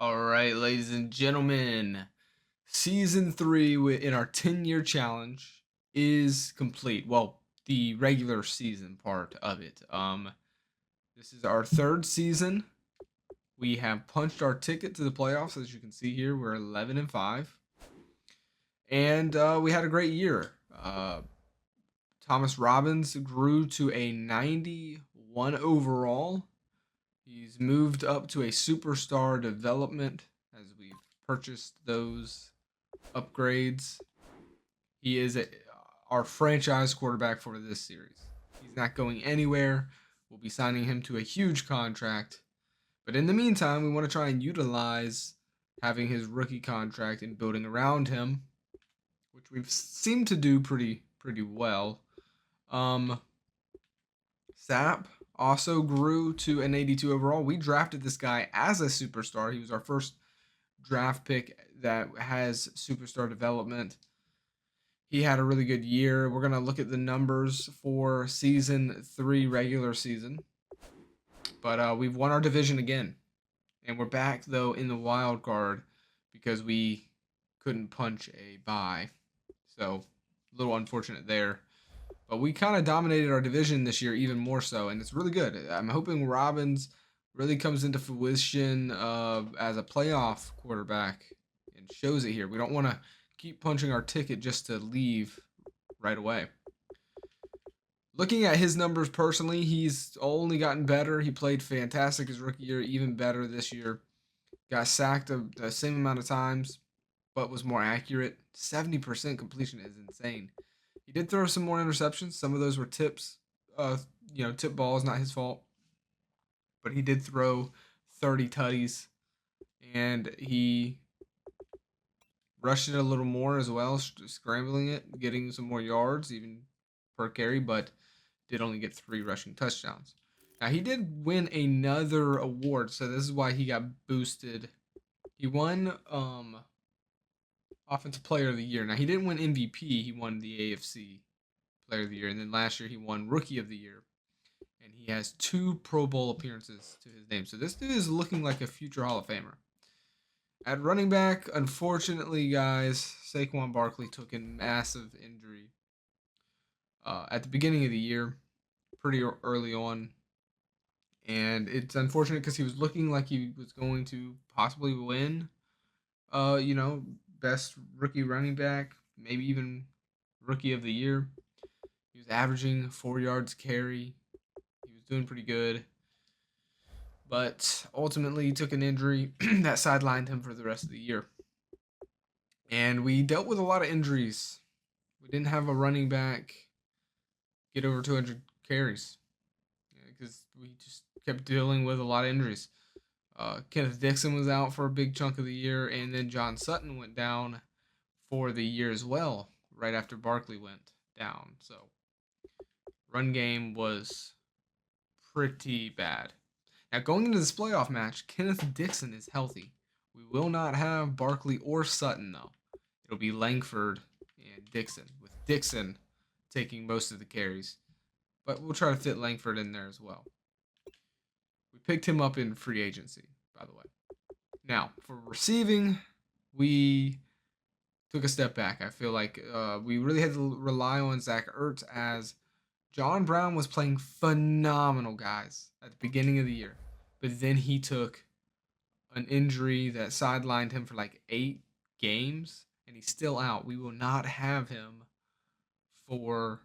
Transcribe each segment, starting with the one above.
All right, ladies and gentlemen, season three in our 10-year challenge is complete. Well, the regular season part of it. This is our third season. We have punched our ticket to the playoffs, as you can see here. We're 11-5, and we had a great year. Thomas Robbins grew to a 91 overall. He's moved up to a superstar development as we've purchased those upgrades. He is our franchise quarterback for this series. He's not going anywhere. We'll be signing him to a huge contract. But in the meantime, we want to try and utilize having his rookie contract and building around him, which we've seemed to do pretty well. Sapp also grew to an 82 overall. We drafted this guy as a superstar. He was our first draft pick that has superstar development. He had a really good year. We're going to look at the numbers for season 3 regular season. But we've won our division again. And we're back, though, in the wild card because we couldn't punch a bye. So, a little unfortunate there. But we kind of dominated our division this year even more so, and it's really good. I'm hoping Robbins really comes into fruition as a playoff quarterback and shows it here. We don't want to keep punching our ticket just to leave right away. Looking at his numbers personally, he's only gotten better. He played fantastic his rookie year, even better this year. Got sacked the same amount of times, but was more accurate. 70% completion is insane. He did throw some more interceptions. Some of those were tips. Tip balls, not his fault. But he did throw 30 tutties, and he rushed it a little more as well, scrambling it, getting some more yards, even per carry, but did only get 3 rushing touchdowns. Now, he did win another award, so this is why he got boosted. He won Offensive Player of the Year. Now, he didn't win MVP. He won the AFC Player of the Year. And then last year, he won Rookie of the Year. And he has 2 Pro Bowl appearances to his name. So this dude is looking like a future Hall of Famer. At running back, unfortunately, guys, Saquon Barkley took a massive injury at the beginning of the year, pretty early on. And it's unfortunate because he was looking like he was going to possibly win, best rookie running back, maybe even rookie of the year. He was averaging 4 yards carry. He was doing pretty good. But ultimately, he took an injury that sidelined him for the rest of the year. And we dealt with a lot of injuries. We didn't have a running back get over 200 carries because we just kept dealing with a lot of injuries. Kenneth Dixon was out for a big chunk of the year, and then John Sutton went down for the year as well, right after Barkley went down. So, run game was pretty bad. Now, going into this playoff match, Kenneth Dixon is healthy. We will not have Barkley or Sutton, though. It'll be Langford and Dixon, with Dixon taking most of the carries. But we'll try to fit Langford in there as well. We picked him up in free agency, by the way. Now, for receiving, we took a step back. I feel like we really had to rely on Zach Ertz as John Brown was playing phenomenal, guys, at the beginning of the year. But then he took an injury that sidelined him for like 8 games, and he's still out. We will not have him for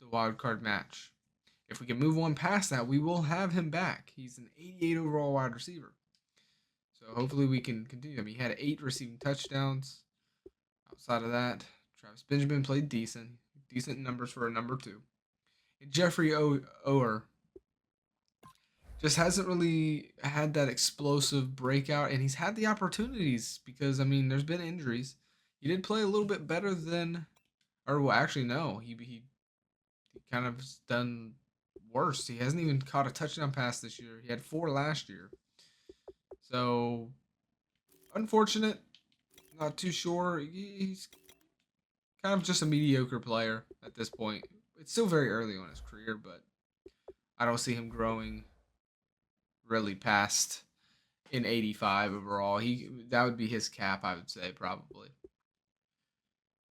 the wild card match. If we can move on past that, we will have him back. He's an 88 overall wide receiver. So hopefully we can continue. I mean, he had 8 receiving touchdowns. Outside of that, Travis Benjamin played decent numbers for a number 2. And Jeffrey Ower just hasn't really had that explosive breakout, and he's had the opportunities because, I mean, there's been injuries. He did play a little bit better than, or well, actually, no, he kind of done worse. He hasn't even caught a touchdown pass this year. He had 4 last year. So, unfortunate. Not too sure. He's kind of just a mediocre player at this point. It's still very early on his career, but I don't see him growing really past in 85 overall. That would be his cap, I would say, probably.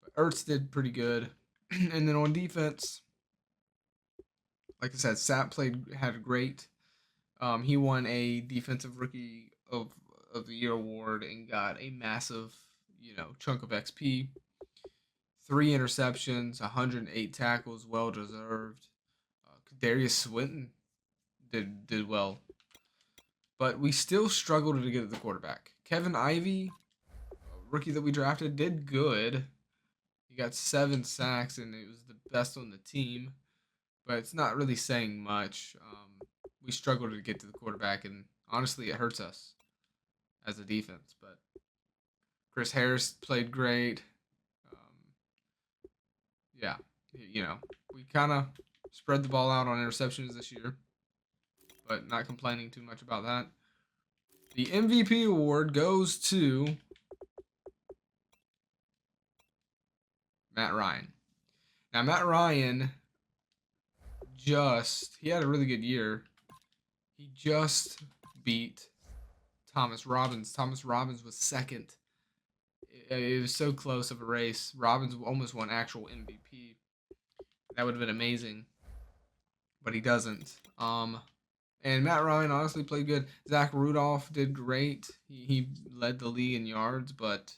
But Ertz did pretty good. And then on defense, like I said, Sapp had great. He won a defensive rookie of the year award and got a massive, chunk of XP. 3 interceptions, 108 tackles, well deserved. Darius Swinton did well, but we still struggled to get at the quarterback. Kevin Ivey, a rookie that we drafted, did good. He got 7 sacks and it was the best on the team, but it's not really saying much. We struggled to get to the quarterback, and honestly, it hurts us as a defense. But Chris Harris played great. Um, yeah, we kind of spread the ball out on interceptions this year, but not complaining too much about that. The MVP award goes to Matt Ryan. Now, Matt Ryan he had a really good year. He just beat Thomas Robbins. Thomas Robbins was second. It was so close of a race. Robbins almost won actual MVP. That would have been amazing, but he doesn't. And Matt Ryan honestly played good. Zach Rudolph did great. He led the league in yards, but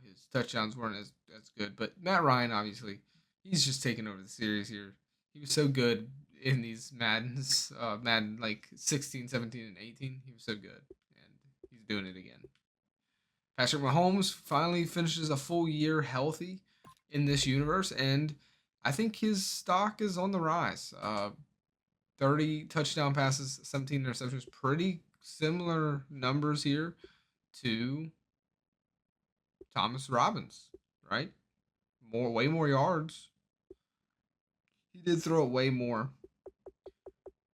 his touchdowns weren't as good. But Matt Ryan, obviously, he's just taking over the series here. He was so good in these Maddens, Madden like 16, 17, and 18. He was so good, and he's doing it again. Patrick Mahomes finally finishes a full year healthy in this universe, and I think his stock is on the rise. 30 touchdown passes, 17 interceptions. Pretty similar numbers here to Thomas Robbins, right? Way more yards. He did throw it way more,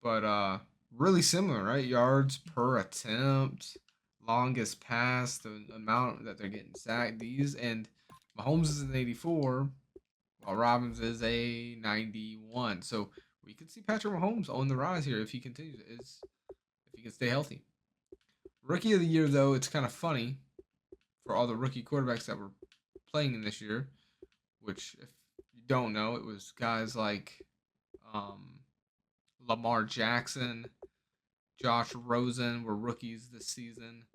but really similar, right? Yards per attempt, longest pass, the amount that they're getting sacked. And Mahomes is an 84, while Robbins is a 91. So we could see Patrick Mahomes on the rise here if he continues, if he can stay healthy. Rookie of the year, though, it's kind of funny for all the rookie quarterbacks that were playing in this year, which, if you don't know, it was guys like Lamar Jackson, Josh Rosen were rookies this season,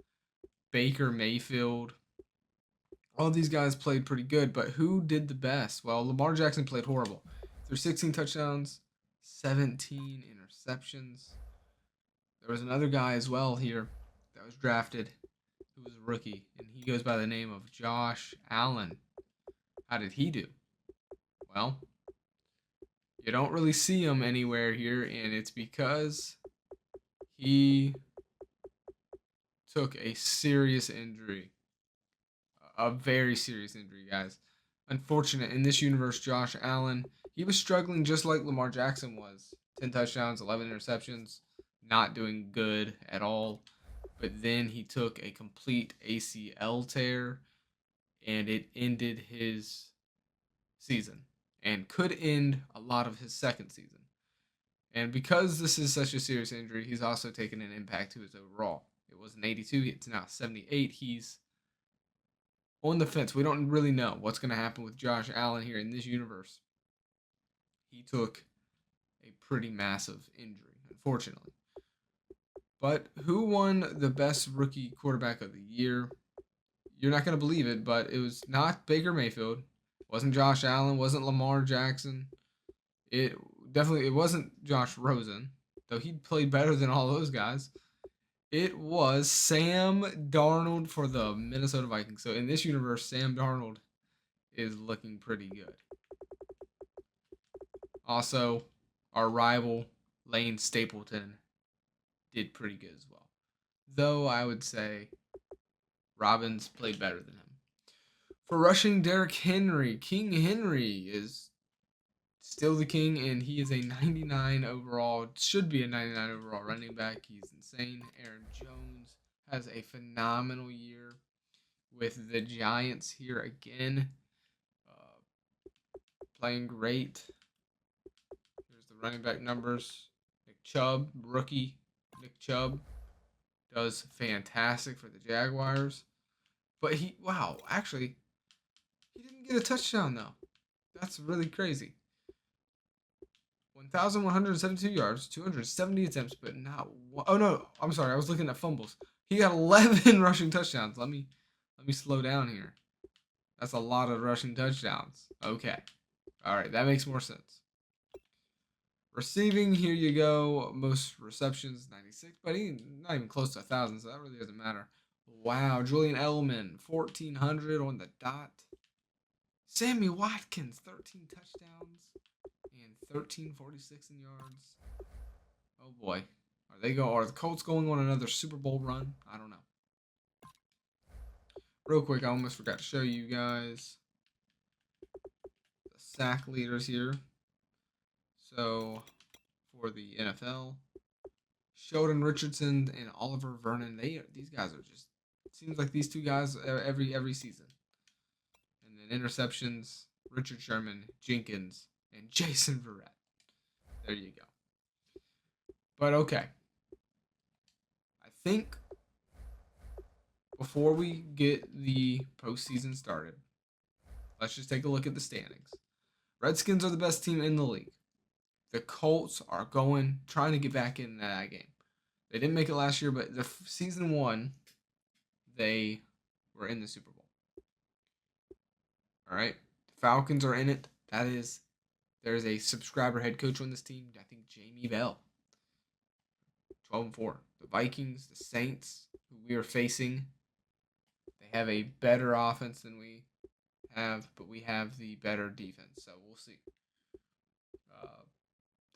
Baker Mayfield. All these guys played pretty good, but who did the best? Well, Lamar Jackson played horrible. Threw 16 touchdowns, 17 interceptions. There was another guy as well here that was drafted who was a rookie, and he goes by the name of Josh Allen. How did he do? Well, you don't really see him anywhere here, and it's because he took a serious injury. A very serious injury, guys. Unfortunate. In this universe, Josh Allen, he was struggling just like Lamar Jackson was. 10 touchdowns, 11 interceptions, not doing good at all. But then he took a complete ACL tear, and it ended his season and could end a lot of his second season. And because this is such a serious injury, he's also taken an impact to his overall. It was an 82, it's now 78. He's on the fence. We don't really know what's going to happen with Josh Allen here in this universe. He took a pretty massive injury, unfortunately. But who won the best rookie quarterback of the year? You're not going to believe it, but it was not Baker Mayfield. It wasn't Josh Allen. It wasn't Lamar Jackson. It wasn't Josh Rosen, though he played better than all those guys. It was Sam Darnold for the Minnesota Vikings. So in this universe, Sam Darnold is looking pretty good. Also, our rival, Lane Stapleton, did pretty good as well. Though I would say Robbins played better than him. For rushing, Derrick Henry. King Henry is still the king, and he is a 99 overall. Should be a 99 overall running back. He's insane. Aaron Jones has a phenomenal year with the Giants here again. Playing great. Here's the running back numbers. Nick Chubb, rookie. Nick Chubb. does fantastic for the Jaguars. But actually, he didn't get a touchdown though. That's really crazy. 1,172 yards, 270 attempts, but not one. Oh no, I'm sorry. I was looking at fumbles. He got 11 rushing touchdowns. Let me slow down here. That's a lot of rushing touchdowns. Okay. All right, that makes more sense. Receiving, here you go. Most receptions, 96, but he not even close to 1,000, so that really doesn't matter. Wow, Julian Edelman, 1,400 on the dot. Sammy Watkins, 13 touchdowns and 1346 in yards. Oh boy, are the Colts going on another Super Bowl run? I don't know. Real quick, I almost forgot to show you guys the sack leaders here. So for the NFL, Sheldon Richardson and Oliver Vernon, these guys are just, it seems like these two guys every season. And then interceptions, Richard Sherman, Jenkins, and Jason Verrett. There you go. But okay. I think before we get the postseason started, let's just take a look at the standings. Redskins are the best team in the league. The Colts are trying to get back in that game. They didn't make it last year, but the season one, they were in the Super Bowl. All right. The Falcons are in it. There's a subscriber head coach on this team. I think Jamie Bell. 12-4. The Vikings, the Saints, who we are facing, they have a better offense than we have, but we have the better defense. So we'll see.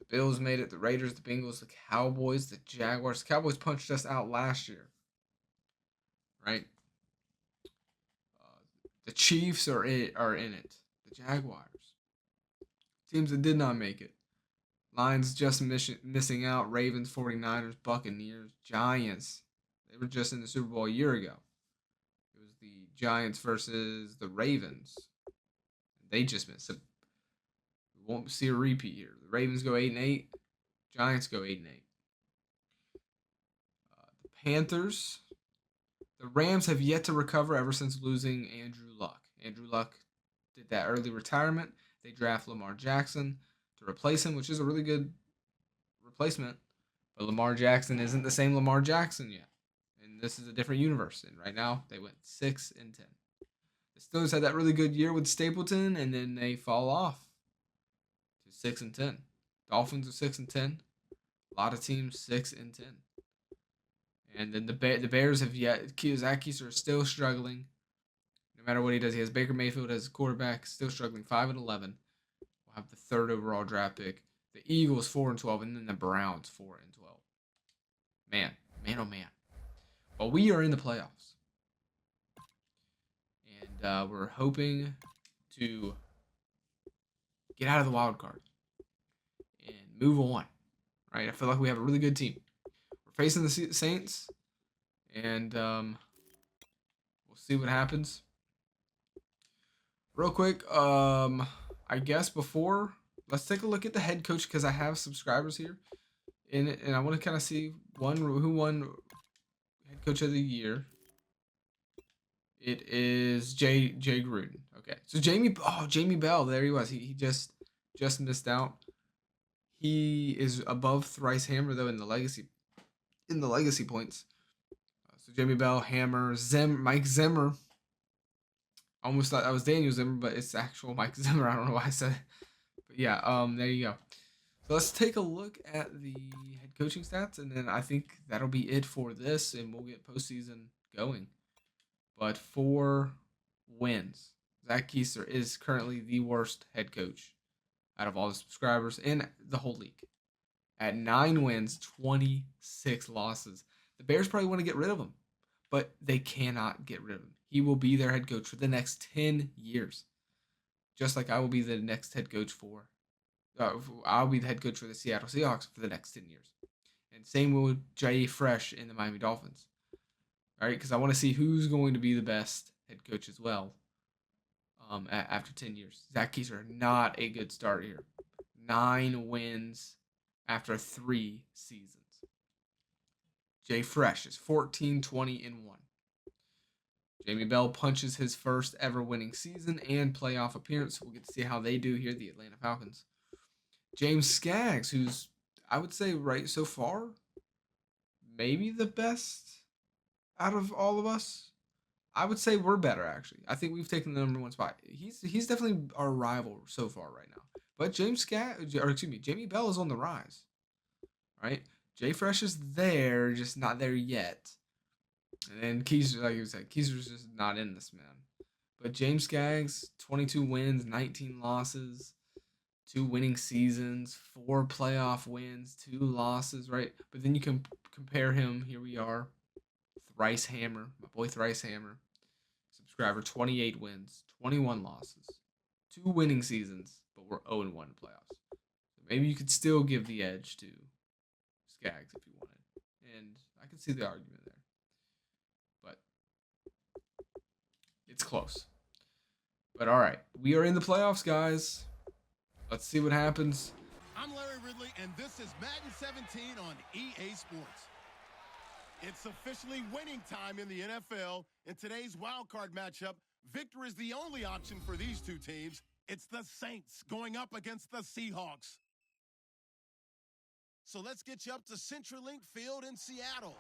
The Bills made it. The Raiders, the Bengals, the Cowboys, the Jaguars. The Cowboys punched us out last year, right? The Chiefs are in it. The Jaguars. Teams that did not make it. Lions just missing out. Ravens, 49ers, Buccaneers, Giants. They were just in the Super Bowl a year ago. It was the Giants versus the Ravens. They just missed it. We won't see a repeat here. The Ravens go 8-8. Giants go 8-8. The Panthers. The Rams have yet to recover ever since losing Andrew Luck. Andrew Luck did that early retirement. They draft Lamar Jackson to replace him, which is a really good replacement. But Lamar Jackson isn't the same Lamar Jackson yet. And this is a different universe. And right now, they went 6-10. The Steelers had that really good year with Stapleton, and then they fall off to 6-10. Dolphins are 6-10. A lot of teams 6-10. And then the Bears have yet. Zach Keiser is still struggling. No matter what he does, he has Baker Mayfield as quarterback, still struggling. 5-11. We'll have the third overall draft pick. The Eagles 4-12, and then the Browns 4-12. Man, oh man. But we are in the playoffs, and we're hoping to get out of the wild card and move on. Right? I feel like we have a really good team. We're facing the Saints, and we'll see what happens. Real quick, I guess let's take a look at the head coach because I have subscribers here in it, and I want to kind of see who won head coach of the year. It is Jay Gruden. Okay, so Jamie Bell, there he was. He just missed out. He is above Thrice Hammer though in the legacy points. So Jamie Bell, Hammer, Mike Zimmer. I almost thought that was Daniel Zimmer, but it's actual Mike Zimmer. I don't know why I said it. But yeah, there you go. So let's take a look at the head coaching stats, and then I think that'll be it for this, and we'll get postseason going. But 4 wins. Zach Keiser is currently the worst head coach out of all the subscribers in the whole league. At 9 wins, 26 losses. The Bears probably want to get rid of him, but they cannot get rid of him. He will be their head coach for the next 10 years. Just like I will be the next head coach I'll be the head coach for the Seattle Seahawks for the next 10 years. And same with Jay Fresh in the Miami Dolphins. All right, because I want to see who's going to be the best head coach as well after 10 years. Zach Keiser, not a good start here. 9 wins after 3 seasons. Jay Fresh is 14, 20, and 1. Jamie Bell punches his first ever winning season and playoff appearance. We'll get to see how they do here, the Atlanta Falcons. James Skaggs, who's, I would say, right so far, maybe the best out of all of us. I would say we're better, actually. I think we've taken the number one spot. He's definitely our rival so far right now. But Jamie Bell is on the rise, right? Jay Fresh is there, just not there yet. And then Keiser, like you said, Keiser's just not in this, man. But James Skaggs, 22 wins, 19 losses, 2 winning seasons, 4 playoff wins, 2 losses, right? But then you can compare him. Here we are, Thrice Hammer, my boy Thrice Hammer, subscriber, 28 wins, 21 losses, 2 winning seasons, but we're 0-1 in playoffs. So maybe you could still give the edge to Skaggs if you wanted, and I can see the argument there. But it's close. But all right, we are in the playoffs, guys. Let's see what happens. I'm Larry Ridley, and this is Madden 17 on EA Sports. It's officially winning time in the NFL. In today's wildcard matchup, victory is the only option for these two teams. It's the Saints going up against the Seahawks. So let's get you up to CenturyLink Field in Seattle.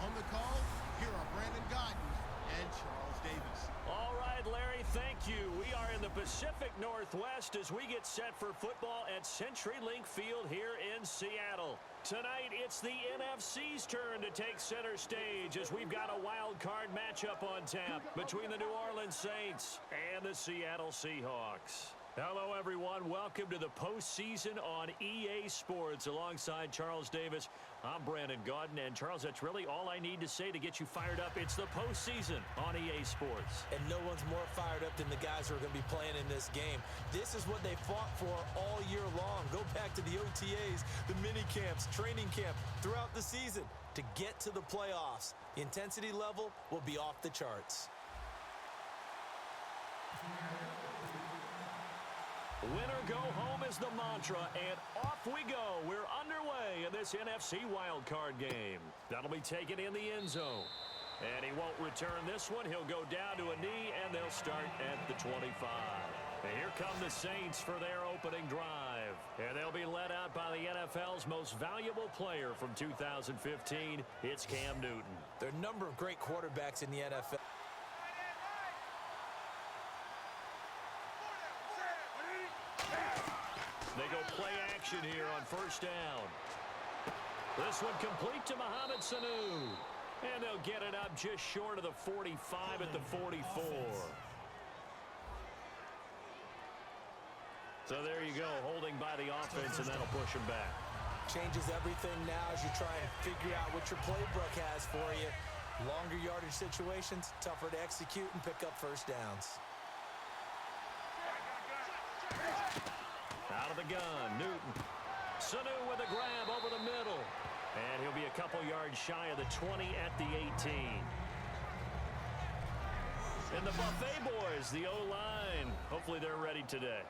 On the call, here are Brandon Gaudin and Charles Davis. All right, Larry, thank you. We are in the Pacific Northwest as we get set for football at CenturyLink Field here in Seattle. Tonight, it's the NFC's turn to take center stage as we've got a wild card matchup on tap between the New Orleans Saints and the Seattle Seahawks. Hello, everyone. Welcome to the postseason on EA Sports. Alongside Charles Davis, I'm Brandon Gaudin. And, Charles, that's really all I need to say to get you fired up. It's the postseason on EA Sports. And no one's more fired up than the guys who are going to be playing in this game. This is what they fought for all year long. Go back to the OTAs, the mini camps, training camp, throughout the season to get to the playoffs. The intensity level will be off the charts. Winner go home is the mantra, and off we go. We're underway in this NFC wildcard game. That'll be taken in the end zone. And he won't return this one. He'll go down to a knee, and they'll start at the 25. And here come the Saints for their opening drive. And they'll be led out by the NFL's most valuable player from 2015. It's Cam Newton. There are a number of great quarterbacks in the NFL. They go play action here on first down. This one complete to Mohamed Sanu. And they'll get it up just short of the 45 at the 44. So there you go, holding by the offense, and that'll push him back. Changes everything now as you try and figure out what your playbook has for you. Longer yardage situations, tougher to execute and pick up first downs. Out of the gun, Newton. Sanu with a grab over the middle. And he'll be a couple yards shy of the 20 at the 18. And the Buffet boys, the O-line. Hopefully they're ready today.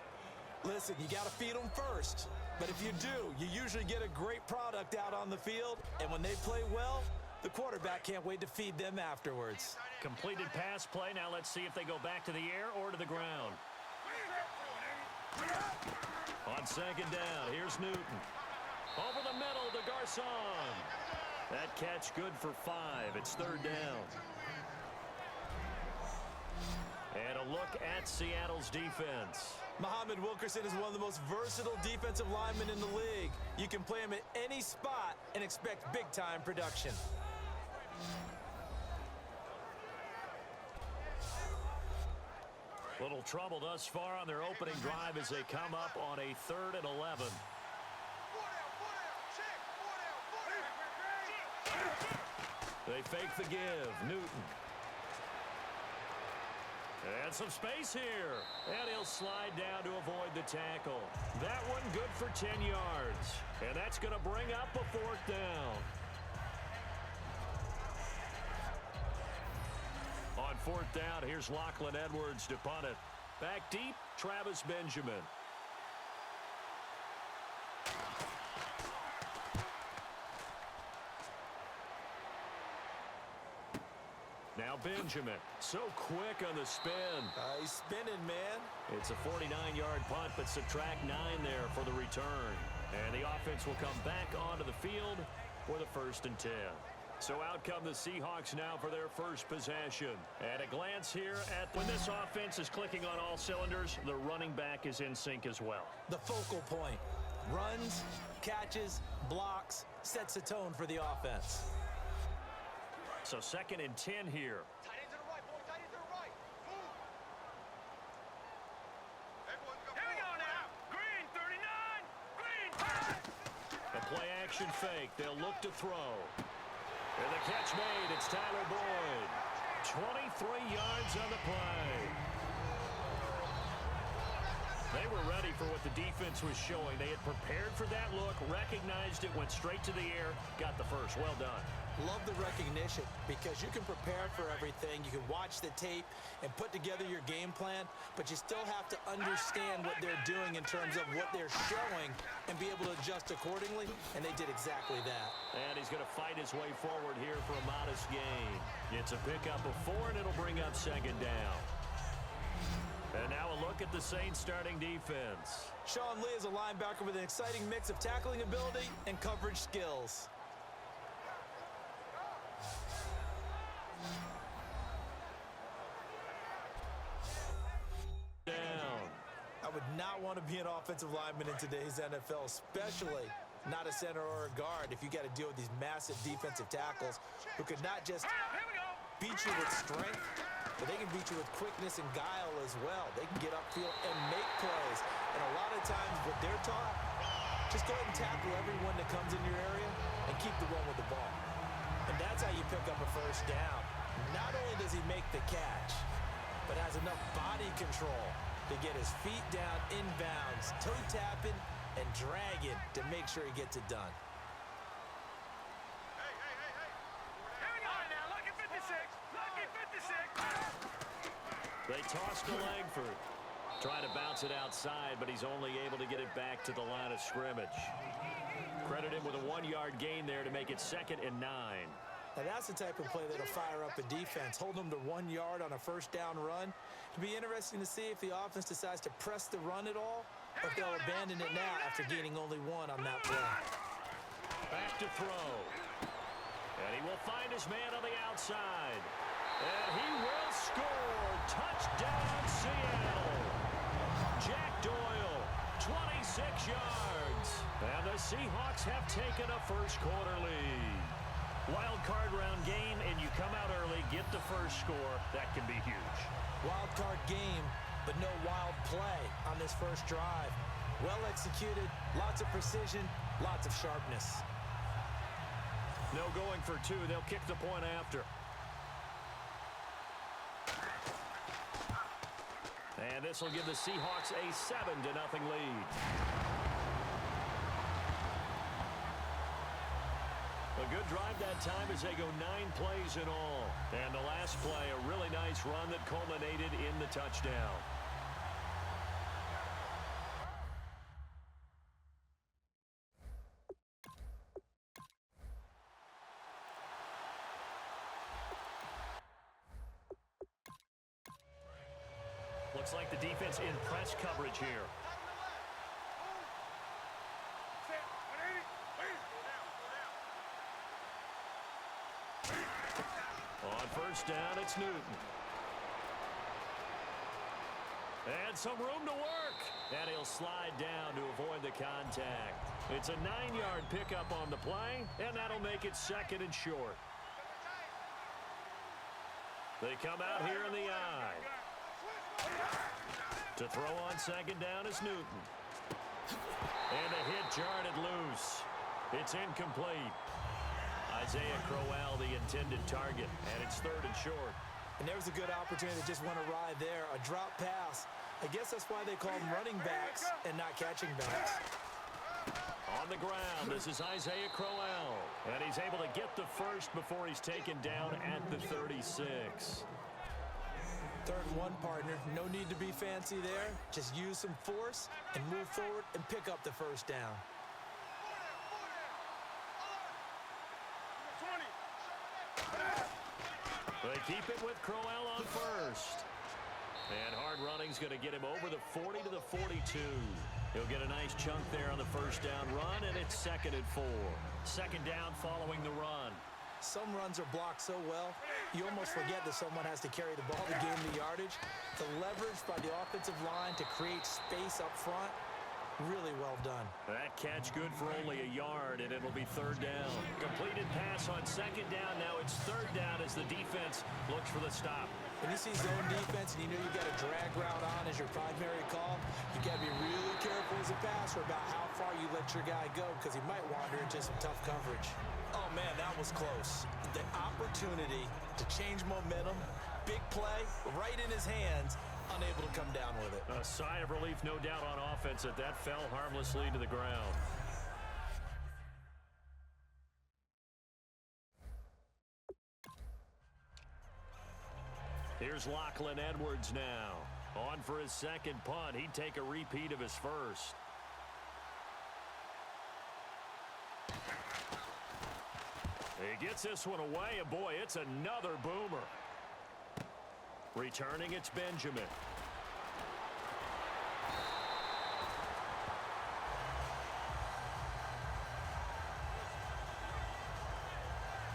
Listen, you got to feed them first. But if you do, you usually get a great product out on the field. And when they play well, the quarterback can't wait to feed them afterwards. Completed pass play. Now let's see if they go back to the air or to the ground. On second down, here's Newton. Over the middle to Garcon. That catch good for 5. It's third down. And a look at Seattle's defense. Muhammad Wilkerson is one of the most versatile defensive linemen in the league. You can play him at any spot and expect big-time production. Little trouble thus far on their opening drive as they come up on a 3rd and 11. They fake the give. Newton. And some space here. And he'll slide down to avoid the tackle. That one good for 10 yards. And that's going to bring up a 4th down. On 4th down, here's Lachlan Edwards to punt it. Back deep, Travis Benjamin. Now Benjamin, so quick on the spin. He's spinning, man. It's a 49-yard punt, but subtract 9 there for the return. And the offense will come back onto the field for the 1st and 10. So out come the Seahawks now for their first possession. At a glance here at when this offense is clicking on all cylinders, the running back is in sync as well. The focal point. Runs, catches, blocks, sets the tone for the offense. So 2nd and 10 here. Tight end to the right, boy. Tight end to the right. Move. Everyone go. Here we go now. Green, 39. Green, pass. A play action fake. They'll look to throw. And the catch made. It's Tyler Boyd. 23 yards on the play. They were ready for what the defense was showing. They had prepared for that look, recognized it, went straight to the air, got the first. Well done. Love the recognition because you can prepare for everything. You can watch the tape and put together your game plan, but you still have to understand what they're doing in terms of what they're showing and be able to adjust accordingly, and they did exactly that. And he's going to fight his way forward here for a modest gain. It's a pickup of 4, and it'll bring up 2nd down. And now a look at the Saints starting defense. Sean Lee is a linebacker with an exciting mix of tackling ability and coverage skills. Down. I would not want to be an offensive lineman in today's NFL, especially not a center or a guard if you got to deal with these massive defensive tackles who could not just beat you with strength, but they can beat you with quickness and guile as well. They can get upfield and make plays. And a lot of times what they're taught, just go ahead and tackle everyone that comes in your area and keep the run with the ball. And that's how you pick up a first down. Not only does he make the catch, but has enough body control to get his feet down inbounds, toe tapping and dragging to make sure he gets it done. Hey. Here we go now. Lucky 56. Lucky 56. They tossed to Langford. Trying to bounce it outside, but he's only able to get it back to the line of scrimmage. Credit him with a 1-yard gain there to make it 2nd and 9. Now that's the type of play that'll fire up a defense. Hold them to 1 yard on a first down run. It'll be interesting to see if the offense decides to press the run at all, or if they'll abandon it now after gaining only 1 on that play. Back to throw. And he will find his man on the outside. And he will score. Touchdown, Seattle. Jack Doyle, 26 yards. And the Seahawks have taken a first-quarter lead. Wild card round game, and you come out early, get the first score. That can be huge. Wild card game, but no wild play on this first drive. Well executed, lots of precision, lots of sharpness. No going for 2. They'll kick the point after. And this will give the Seahawks a 7-0 lead. A good drive that time as they go 9 plays in all. And the last play, a really nice run that culminated in the touchdown. Looks like the defense in press coverage here. On first down, it's Newton. And some room to work. And he'll slide down to avoid the contact. It's a 9-yard pickup on the play, and that'll make it 2nd and short. They come out here in the eye. To throw on 2nd down is Newton. And a hit jarred it loose. It's incomplete. Isaiah Crowell, the intended target, and it's 3rd and short. And there's a good opportunity to just want to ride there. A drop pass. I guess that's why they call them running backs and not catching backs. On the ground, this is Isaiah Crowell. And he's able to get the first before he's taken down at the 36. 3rd and 1, partner. No need to be fancy there. Just use some force and move forward and pick up the first down. They keep it with Crowell on first. And hard running's going to get him over the 40 to the 42. He'll get a nice chunk there on the first down run, and it's 2nd and 4. Second down following the run. Some runs are blocked so well, you almost forget that someone has to carry the ball to gain the yardage. The leverage by the offensive line to create space up front, really well done. That catch good for only a yard, and it'll be 3rd down. Completed pass on 2nd down. Now it's 3rd down as the defense looks for the stop. When you see zone defense and you know you've got a drag route on as your primary call, you got to be really careful as a passer about how far you let your guy go because he might wander into some tough coverage. Oh, man, that was close. The opportunity to change momentum, big play, right in his hands, unable to come down with it. A sigh of relief, no doubt, on offense that fell harmlessly to the ground. Here's Lachlan Edwards now. On for his 2nd punt. He'd take a repeat of his first. He gets this one away, and boy, it's another boomer. Returning, it's Benjamin.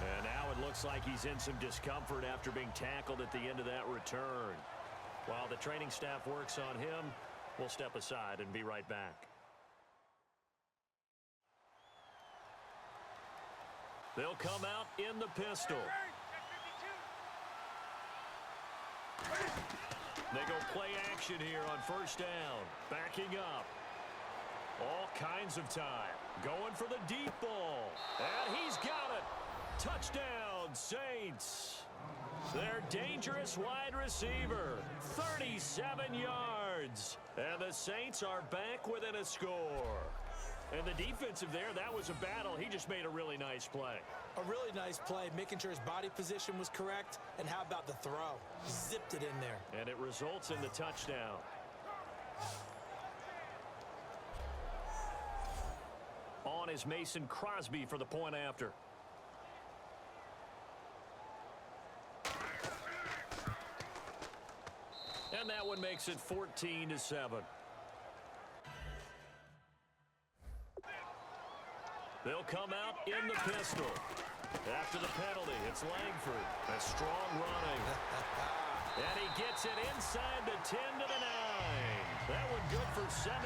And now it looks like he's in some discomfort after being tackled at the end of that return. While the training staff works on him, we'll step aside and be right back. They'll come out in the pistol. They go play action here on 1st down. Backing up. All kinds of time. Going for the deep ball. And he's got it. Touchdown, Saints. Their dangerous wide receiver. 37 yards. And the Saints are back within a score. And the defensive there, that was a battle. He just made a really nice play. A really nice play, making sure his body position was correct. And how about the throw? Zipped it in there. And it results in the touchdown. On is Mason Crosby for the point after. And that one makes it 14-7. They'll come out in the pistol. After the penalty, it's Langford. A strong running. And he gets it inside the 10 to the 9. That one good for 17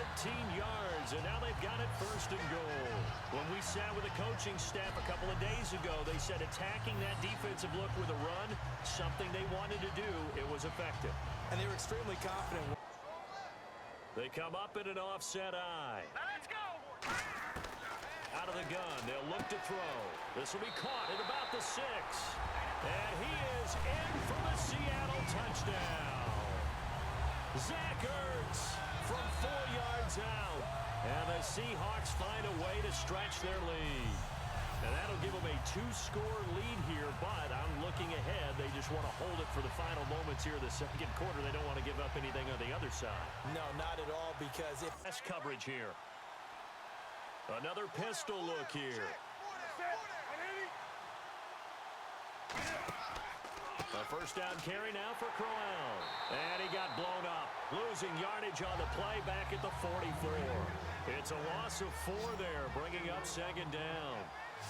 yards, and now they've got it 1st and goal. When we sat with the coaching staff a couple of days ago, they said attacking that defensive look with a run, something they wanted to do, it was effective. And they were extremely confident. They come up in an offset eye. Let's go. Out of the gun, they'll look to throw. This will be caught at about the 6. And he is in for the Seattle touchdown. Zach Ertz from 4 yards out. And the Seahawks find a way to stretch their lead. And that'll give them a 2-score lead here, but I'm looking ahead. They just want to hold it for the final moments here of the 2nd quarter. They don't want to give up anything on the other side. No, not at all, because if Best coverage here. Another pistol look here. A 1st down carry now for Crowell. And he got blown up. Losing yardage on the play back at the 44. It's a loss of 4 there, bringing up 2nd down.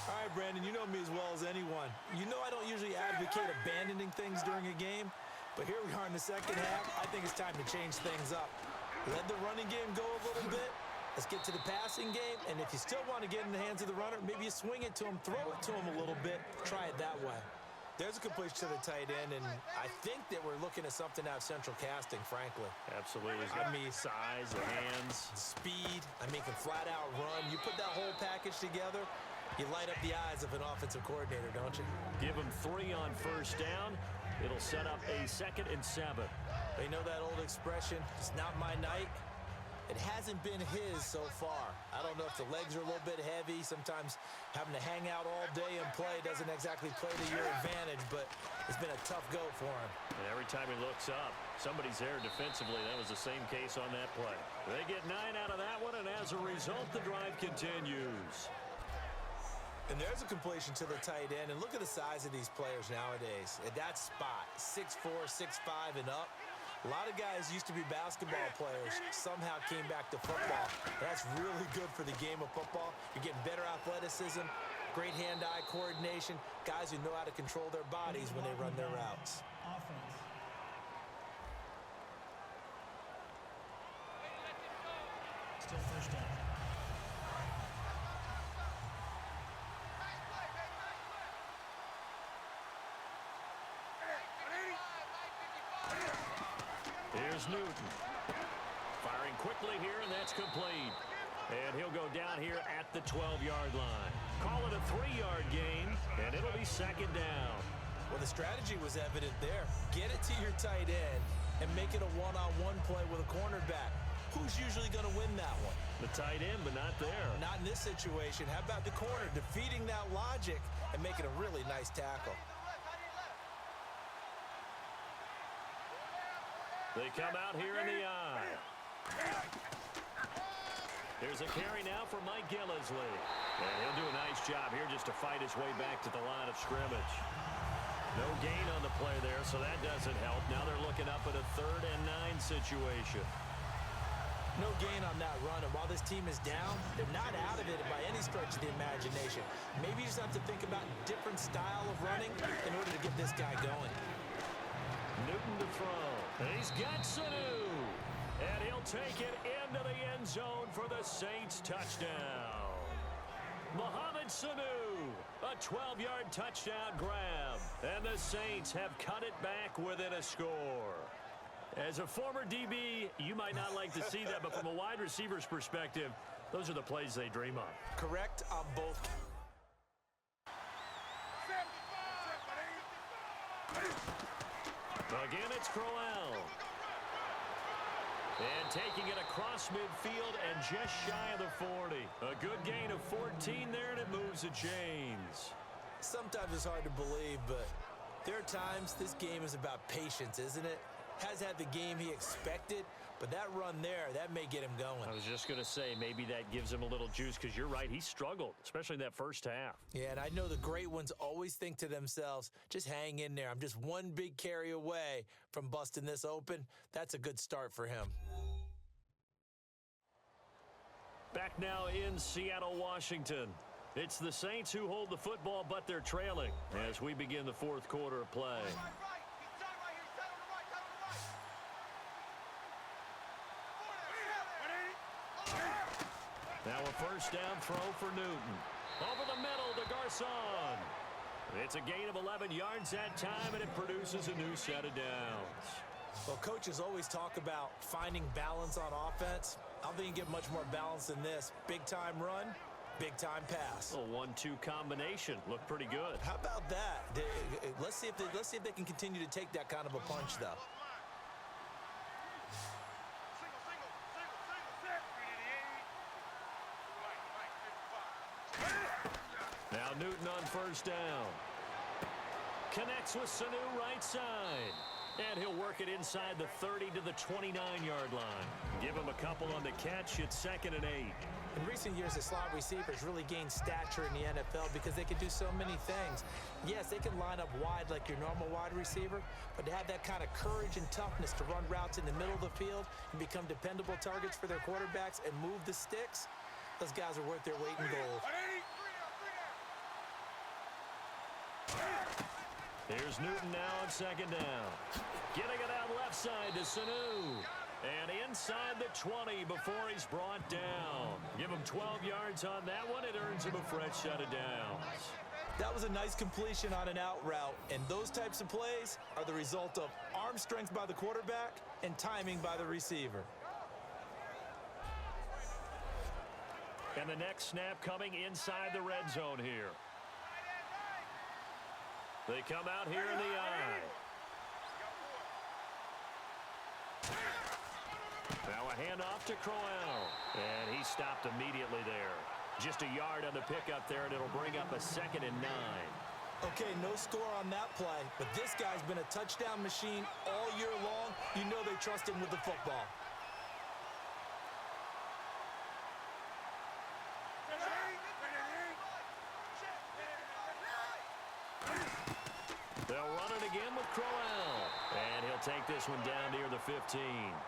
All right, Brandon, you know me as well as anyone. You know I don't usually advocate abandoning things during a game, but here we are in the 2nd half. I think it's time to change things up. Let the running game go a little bit. Let's get to the passing game, and if you still want to get in the hands of the runner, maybe you swing it to him, throw it to him a little bit, try it that way. There's a completion to the tight end, and I think that we're looking at something out of Central Casting, frankly. Absolutely. He's got size, the hands. Speed. I mean, can flat out run. You put that whole package together, you light up the eyes of an offensive coordinator, don't you? Give him 3 on 1st down. It'll set up a 2nd and 7. They know that old expression, it's not my night. It hasn't been his so far. I don't know if the legs are a little bit heavy. Sometimes having to hang out all day and play doesn't exactly play to your advantage, but it's been a tough go for him. And every time he looks up, somebody's there defensively. That was the same case on that play. They get 9 out of that one, and as a result, the drive continues. And there's a completion to the tight end. And look at the size of these players nowadays. At that spot, 6'4", 6'5", and up. A lot of guys used to be basketball players, somehow came back to football. That's really good for the game of football. You're getting better athleticism, great hand-eye coordination, guys who know how to control their bodies when they run their routes. Offense. Still first down. Here's Newton. Firing quickly here, and that's complete. And he'll go down here at the 12-yard line. Call it a 3-yard gain, and it'll be second down. Well, the strategy was evident there. Get it to your tight end and make it a one-on-one play with a cornerback. Who's usually going to win that one? The tight end, but not there. Not in this situation. How about the corner defeating that logic and making a really nice tackle? They come out here in the eye. There's a carry now for Mike Gillisley. And he'll do a nice job here just to fight his way back to the line of scrimmage. No gain on the play there, so that doesn't help. Now they're looking up at a 3rd and 9 situation. No gain on that run, and while this team is down, they're not out of it by any stretch of the imagination. Maybe you just have to think about different style of running in order to get this guy going. Newton to throw. And he's got Sanu. And he'll take it into the end zone for the Saints touchdown. Mohamed Sanu, a 12-yard touchdown grab. And the Saints have cut it back within a score. As a former DB, you might not like to see that, but from a wide receiver's perspective, those are the plays they dream of. Correct on both. Again, it's Crowell. And taking it across midfield and just shy of the 40. A good gain of 14 there, and it moves the chains. Sometimes it's hard to believe, but there are times this game is about patience, isn't it? Has had the game he expected, but that run there, that may get him going. I was just going to say, maybe that gives him a little juice, because you're right, he struggled, especially in that first half. Yeah, and I know the great ones always think to themselves, just hang in there. I'm just one big carry away from busting this open. That's a good start for him. Back now in Seattle, Washington. It's the Saints who hold the football, but they're trailing as we begin the 4th quarter of play. Now a first down throw for Newton. Over the middle to Garcon. It's a gain of 11 yards that time, and it produces a new set of downs. Well, coaches always talk about finding balance on offense. I don't think you get much more balance than this. Big-time run, big-time pass. A 1-2 combination. Looked pretty good. How about that? Let's see if they can continue to take that kind of a punch, though. Now Newton on first down. Connects with Sanu right side. And he'll work it inside the 30 to the 29-yard line. Give him a couple on the catch. It's 2nd and 8. In recent years, the slot receivers really gained stature in the NFL because they can do so many things. Yes, they can line up wide like your normal wide receiver, but to have that kind of courage and toughness to run routes in the middle of the field and become dependable targets for their quarterbacks and move the sticks, those guys are worth their weight in gold. Here's Newton now on 2nd down. Getting it out left side to Sanu. And inside the 20 before he's brought down. Give him 12 yards on that one. It earns him a fresh set of downs. That was a nice completion on an out route. And those types of plays are the result of arm strength by the quarterback and timing by the receiver. And the next snap coming inside the red zone here. They come out here in the eye. Now a handoff to Crowell. And he stopped immediately there. Just a yard on the pickup there, and it'll bring up a 2nd and 9. Okay, no score on that play, but this guy's been a touchdown machine all year long. You know they trust him with the football. They'll run it again with Crowell. And he'll take this one down near the 15.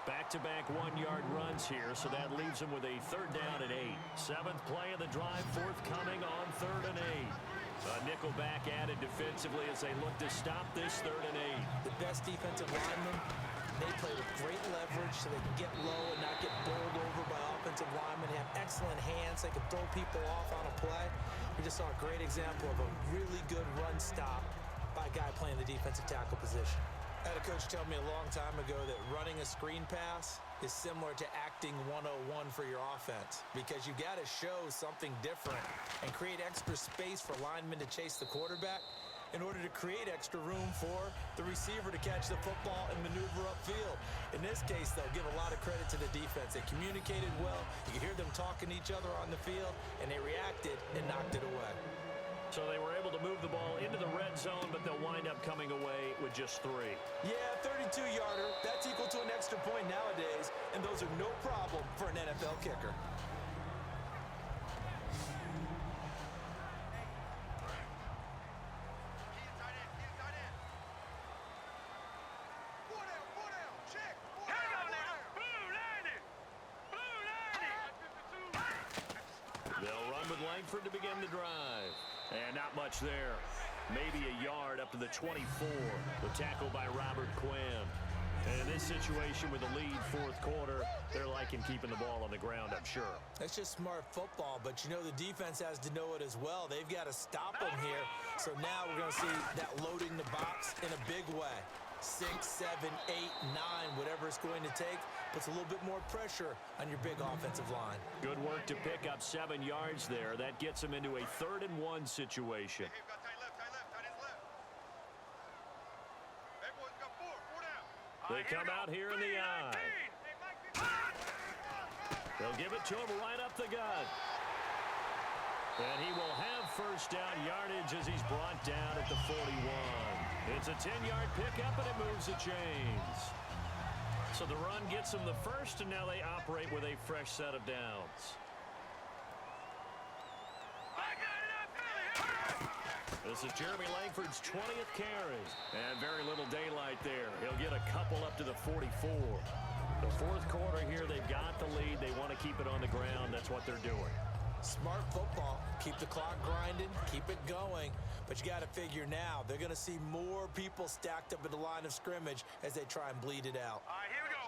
Back-to-back one-yard runs here, so that leaves him with a 3rd down and 8. 7th play of the drive, forthcoming on 3rd and 8. A nickel back added defensively as they look to stop this 3rd and 8. The best defensive linemen, they play with great leverage so they can get low and not get bowled over by offensive linemen. They have excellent hands. They can throw people off on a play. We just saw a great example of a really good run stop by a guy playing the defensive tackle position. I had a coach tell me a long time ago that running a screen pass is similar to acting 101 for your offense because you got to show something different and create extra space for linemen to chase the quarterback in order to create extra room for the receiver to catch the football and maneuver upfield. In this case, they'll give a lot of credit to the defense. They communicated well. You could hear them talking to each other on the field, and they reacted and knocked it away. So they were able to move the ball into the red zone, but they'll wind up coming away with just 3. Yeah, 32-yarder. That's equal to an extra point nowadays, and those are no problem for an NFL kicker. Hang on now. Blue landing. Blue landing. They'll run with Langford to begin the drive. And not much there. Maybe a yard up to the 24. The tackle by Robert Quinn. And in this situation with the lead 4th quarter, they're liking keeping the ball on the ground, I'm sure. That's just smart football, but you know the defense has to know it as well. They've got to stop them here. So now we're going to see that loading the box in a big way. 6, 7, 8, 9, whatever it's going to take, puts a little bit more pressure on your big offensive line. Good work to pick up 7 yards there. That gets them into a 3rd and 1 situation. They come out here in the eye. They'll give it to him right up the gut. And he will have 1st down yardage as he's brought down at the 41. It's a 10-yard pickup, and it moves the chains. So the run gets them the 1st, and now they operate with a fresh set of downs. This is Jeremy Langford's 20th carry. And very little daylight there. He'll get a couple up to the 44. The 4th quarter here, they've got the lead. They want to keep it on the ground. That's what they're doing. Smart football. Keep the clock grinding. Keep it going. But you got to figure now, they're going to see more people stacked up at the line of scrimmage as they try and bleed it out. All right, here we go.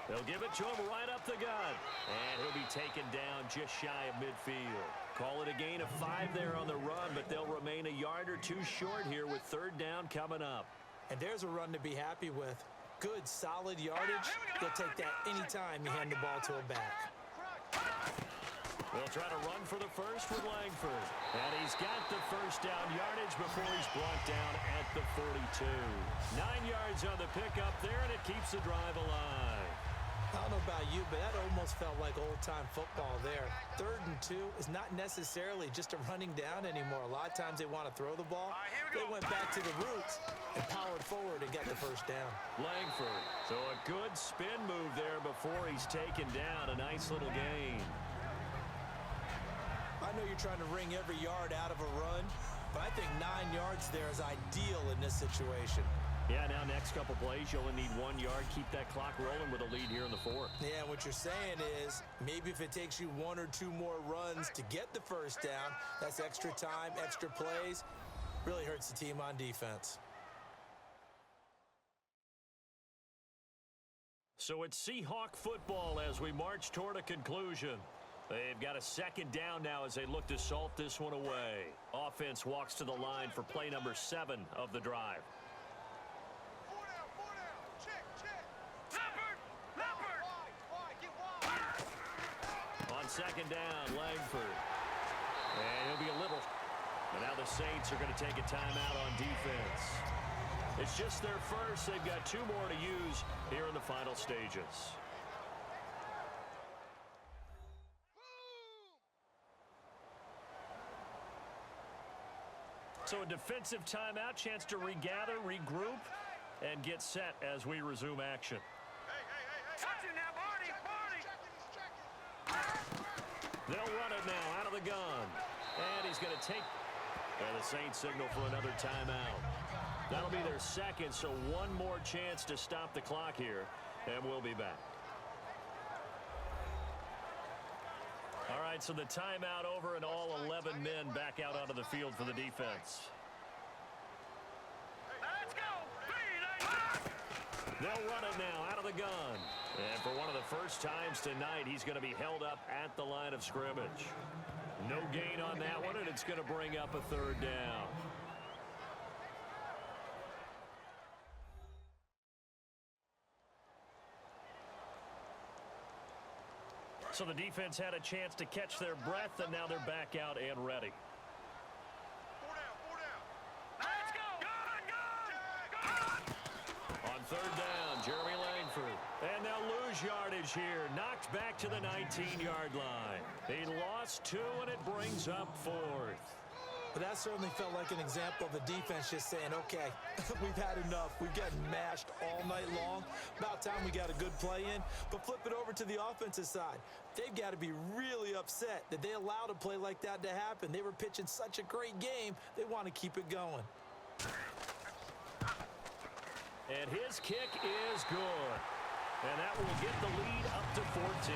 They'll give it to him right up the gut. And he'll be taken down just shy of midfield. Call it a gain of 5 there on the run, but they'll remain a yard or 2 short here with 3rd down coming up. And there's a run to be happy with. Good, solid yardage. They'll take that anytime you hand the ball to a back. They'll try to run for the 1st with Langford. And he's got the 1st down yardage before he's brought down at the 42. 9 yards on the pickup there, and it keeps the drive alive. I don't know about you, but that almost felt like old-time football there. 3rd and 2 is not necessarily just a running down anymore. A lot of times they want to throw the ball. They went back to the roots and powered forward and got the 1st down. Langford. So a good spin move there before he's taken down. A nice little gain. I know you're trying to wring every yard out of a run, but I think 9 yards there is ideal in this situation. Yeah, now next couple plays, you only need 1 yard. Keep that clock rolling with a lead here in the 4th. Yeah, what you're saying is maybe if it takes you 1 or 2 more runs to get the 1st down, that's extra time, extra plays. Really hurts the team on defense. So it's Seahawk football as we march toward a conclusion. They've got a 2nd down now as they look to salt this one away. Offense walks to the line for play number 7 of the drive. On 2nd down, Langford. And he'll be a little. And now the Saints are going to take a timeout on defense. It's just their 1st. They've got 2 more to use here in the final stages. So a defensive timeout, chance to regather, regroup, and get set as we resume action. Touch it now, Barney. They'll run it now out of the gun. And he's going to take And the Saints signal for another timeout. That'll be their second, so one more chance to stop the clock here, and we'll be back. All right, so the timeout over and all 11 men back out onto the field for the defense. Let's go. They'll run it now out of the gun. And for one of the first times tonight, he's going to be held up at the line of scrimmage. No gain on that one, and it's going to bring up a third down. So the defense had a chance to catch their breath, and now they're back out and ready. Let's go. Gun. On third down, Jeremy Langford. And they'll lose yardage here. Knocked back to the 19-yard line. He lost 2, and it brings up 4th. But that certainly felt like an example of the defense just saying, okay, we've had enough. We've gotten mashed all night long. About time we got a good play in. But flip it over to the offensive side. They've got to be really upset that they allowed a play like that to happen. They were pitching such a great game. They want to keep it going. And his kick is good. And that will get the lead up to 14.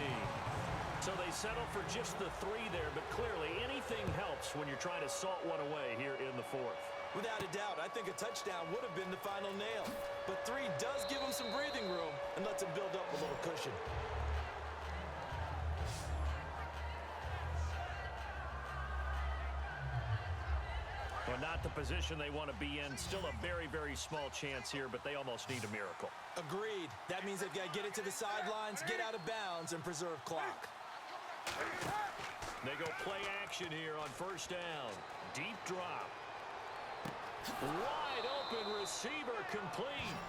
So they settle for just the 3 there, but clearly anything helps when you're trying to salt one away here in the 4th. Without a doubt, I think a touchdown would have been the final nail. But 3 does give them some breathing room and lets them build up a little cushion. Well, not the position they want to be in. Still a very, very small chance here, but they almost need a miracle. Agreed. That means they've got to get it to the sidelines, get out of bounds, and preserve clock. They go play action here on first down. Deep drop. Wide open receiver complete.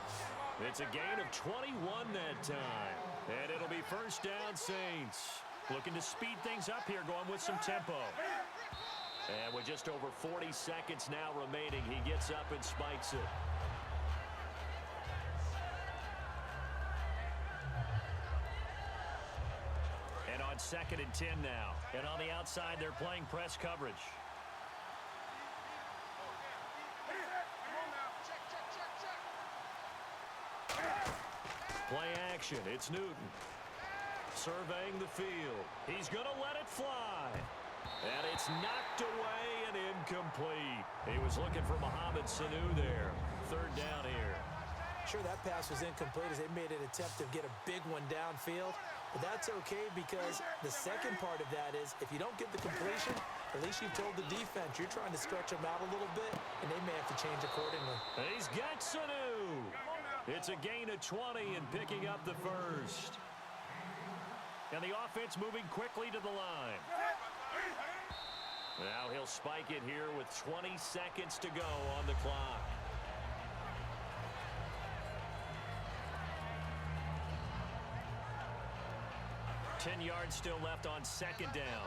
It's a gain of 21 that time. And it'll be first down Saints. Looking to speed things up here, going with some tempo. And with just over 40 seconds now remaining, he gets up and spikes it. And on 2nd and 10 now. And on the outside, they're playing press coverage. Play action. It's Newton. Surveying the field. He's going to let it fly. And it's knocked away and incomplete. He was looking for Mohamed Sanu there. Third down here. Sure, that pass was incomplete as they made an attempt to get a big one downfield. But that's okay because the second part of that is if you don't get the completion, at least you've told the defense you're trying to stretch them out a little bit, and they may have to change accordingly. He's got Sanu. It's a gain of 20 and picking up the first. And the offense moving quickly to the line. Now he'll spike it here with 20 seconds to go on the clock. Ten yards still left on second down.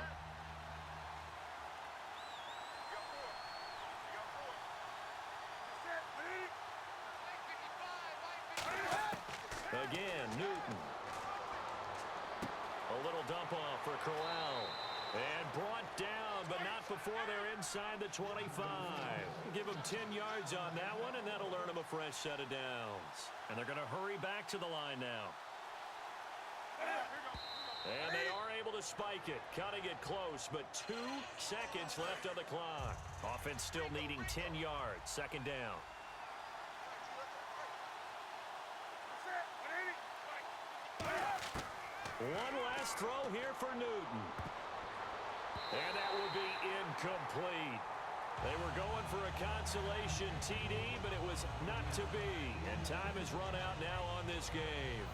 Again, Newton. A little dump off for Corral. And brought down, but not before they're inside the 25. Give them 10 yards on that one, and that'll earn them a fresh set of downs. And they're going to hurry back to the line now. And they are able to spike it, cutting it close, but 2 seconds left on the clock. Offense still needing 10 yards, second down. One last throw here for Newton. And that will be incomplete. They were going for a consolation TD, but it was not to be. And time has run out now on this game.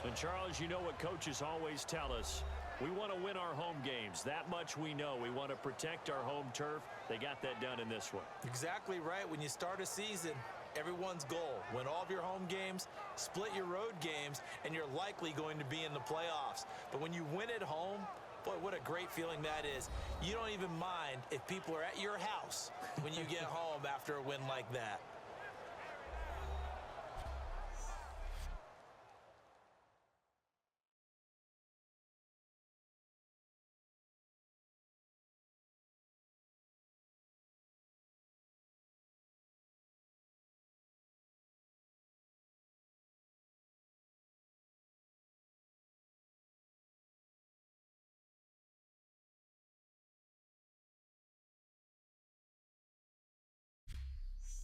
And Charles, you know what coaches always tell us. We want to win our home games. That much we know. We want to protect our home turf. They got that done in this one. Exactly right. When you start a season, everyone's goal, win all of your home games, split your road games, and you're likely going to be in the playoffs. But when you win at home, boy, what a great feeling that is. You don't even mind if people are at your house when you get home after a win like that.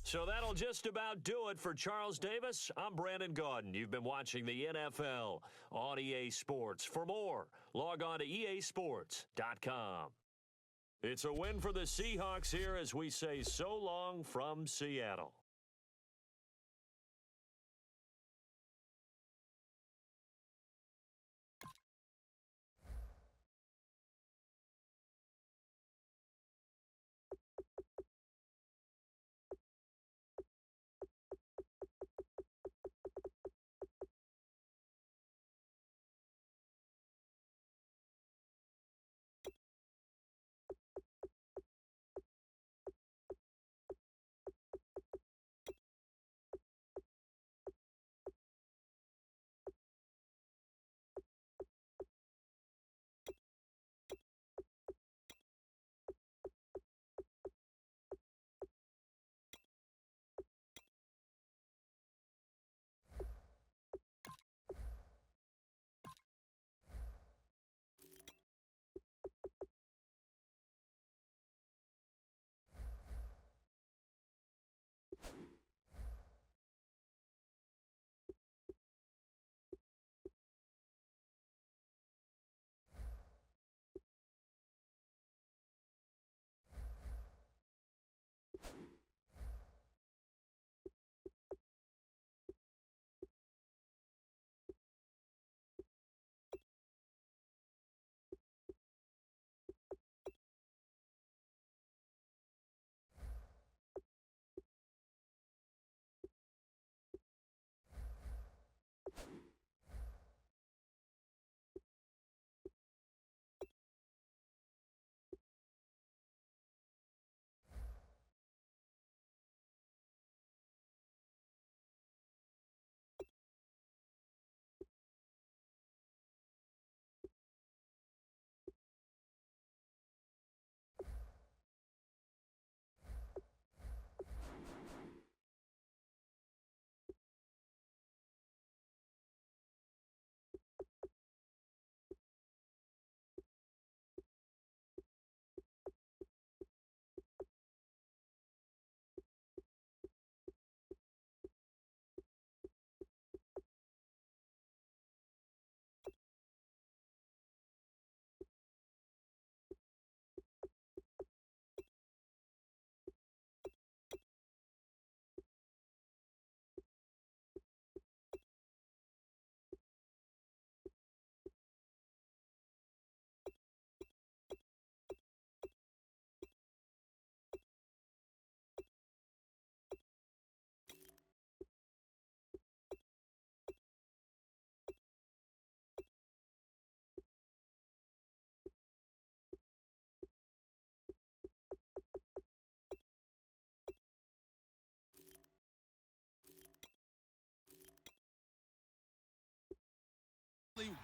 So that'll just about do it for Charles Davis. I'm Brandon Gaudin. You've been watching the NFL on EA Sports. For more, log on to easports.com. It's a win for the Seahawks here as we say so long from Seattle.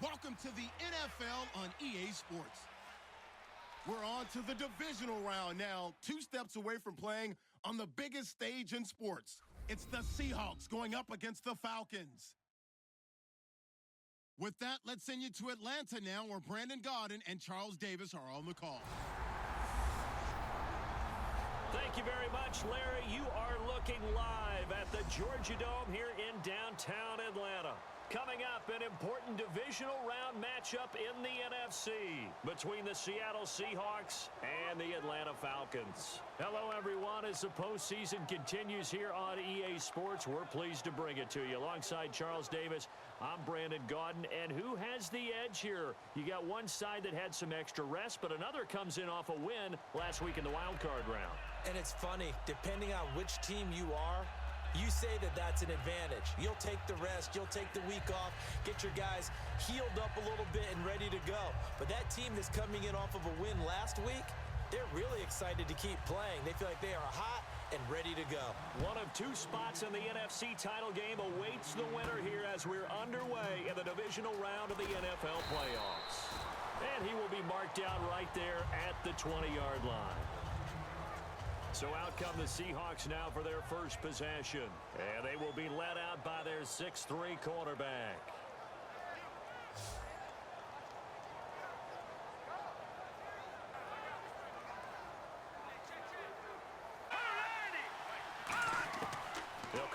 Welcome to the NFL on EA Sports. We're on to the divisional round now, 2 steps away from playing on the biggest stage in sports. It's the Seahawks going up against the Falcons. With that, let's send you to Atlanta now, where Brandon Gaudin and Charles Davis are on the call. Thank you very much, Larry. You are looking live at the Georgia Dome here in downtown Atlanta. Coming up, an important divisional round matchup in the NFC between the Seattle Seahawks and the Atlanta Falcons. Hello, everyone. As the postseason continues here on EA Sports, we're pleased to bring it to you. Alongside Charles Davis, I'm Brandon Gaudin. And who has the edge here? You got one side that had some extra rest, but another comes in off a win last week in the wild card round. And it's funny, depending on which team you are, you say that that's an advantage. You'll take the rest. You'll take the week off. Get your guys healed up a little bit and ready to go. But that team that's coming in off of a win last week, they're really excited to keep playing. They feel like they are hot and ready to go. One of 2 spots in the NFC title game awaits the winner here as we're underway in the divisional round of the NFL playoffs. And he will be marked down right there at the 20-yard line. So out come the Seahawks now for their first possession. And they will be led out by their 6'3" quarterback.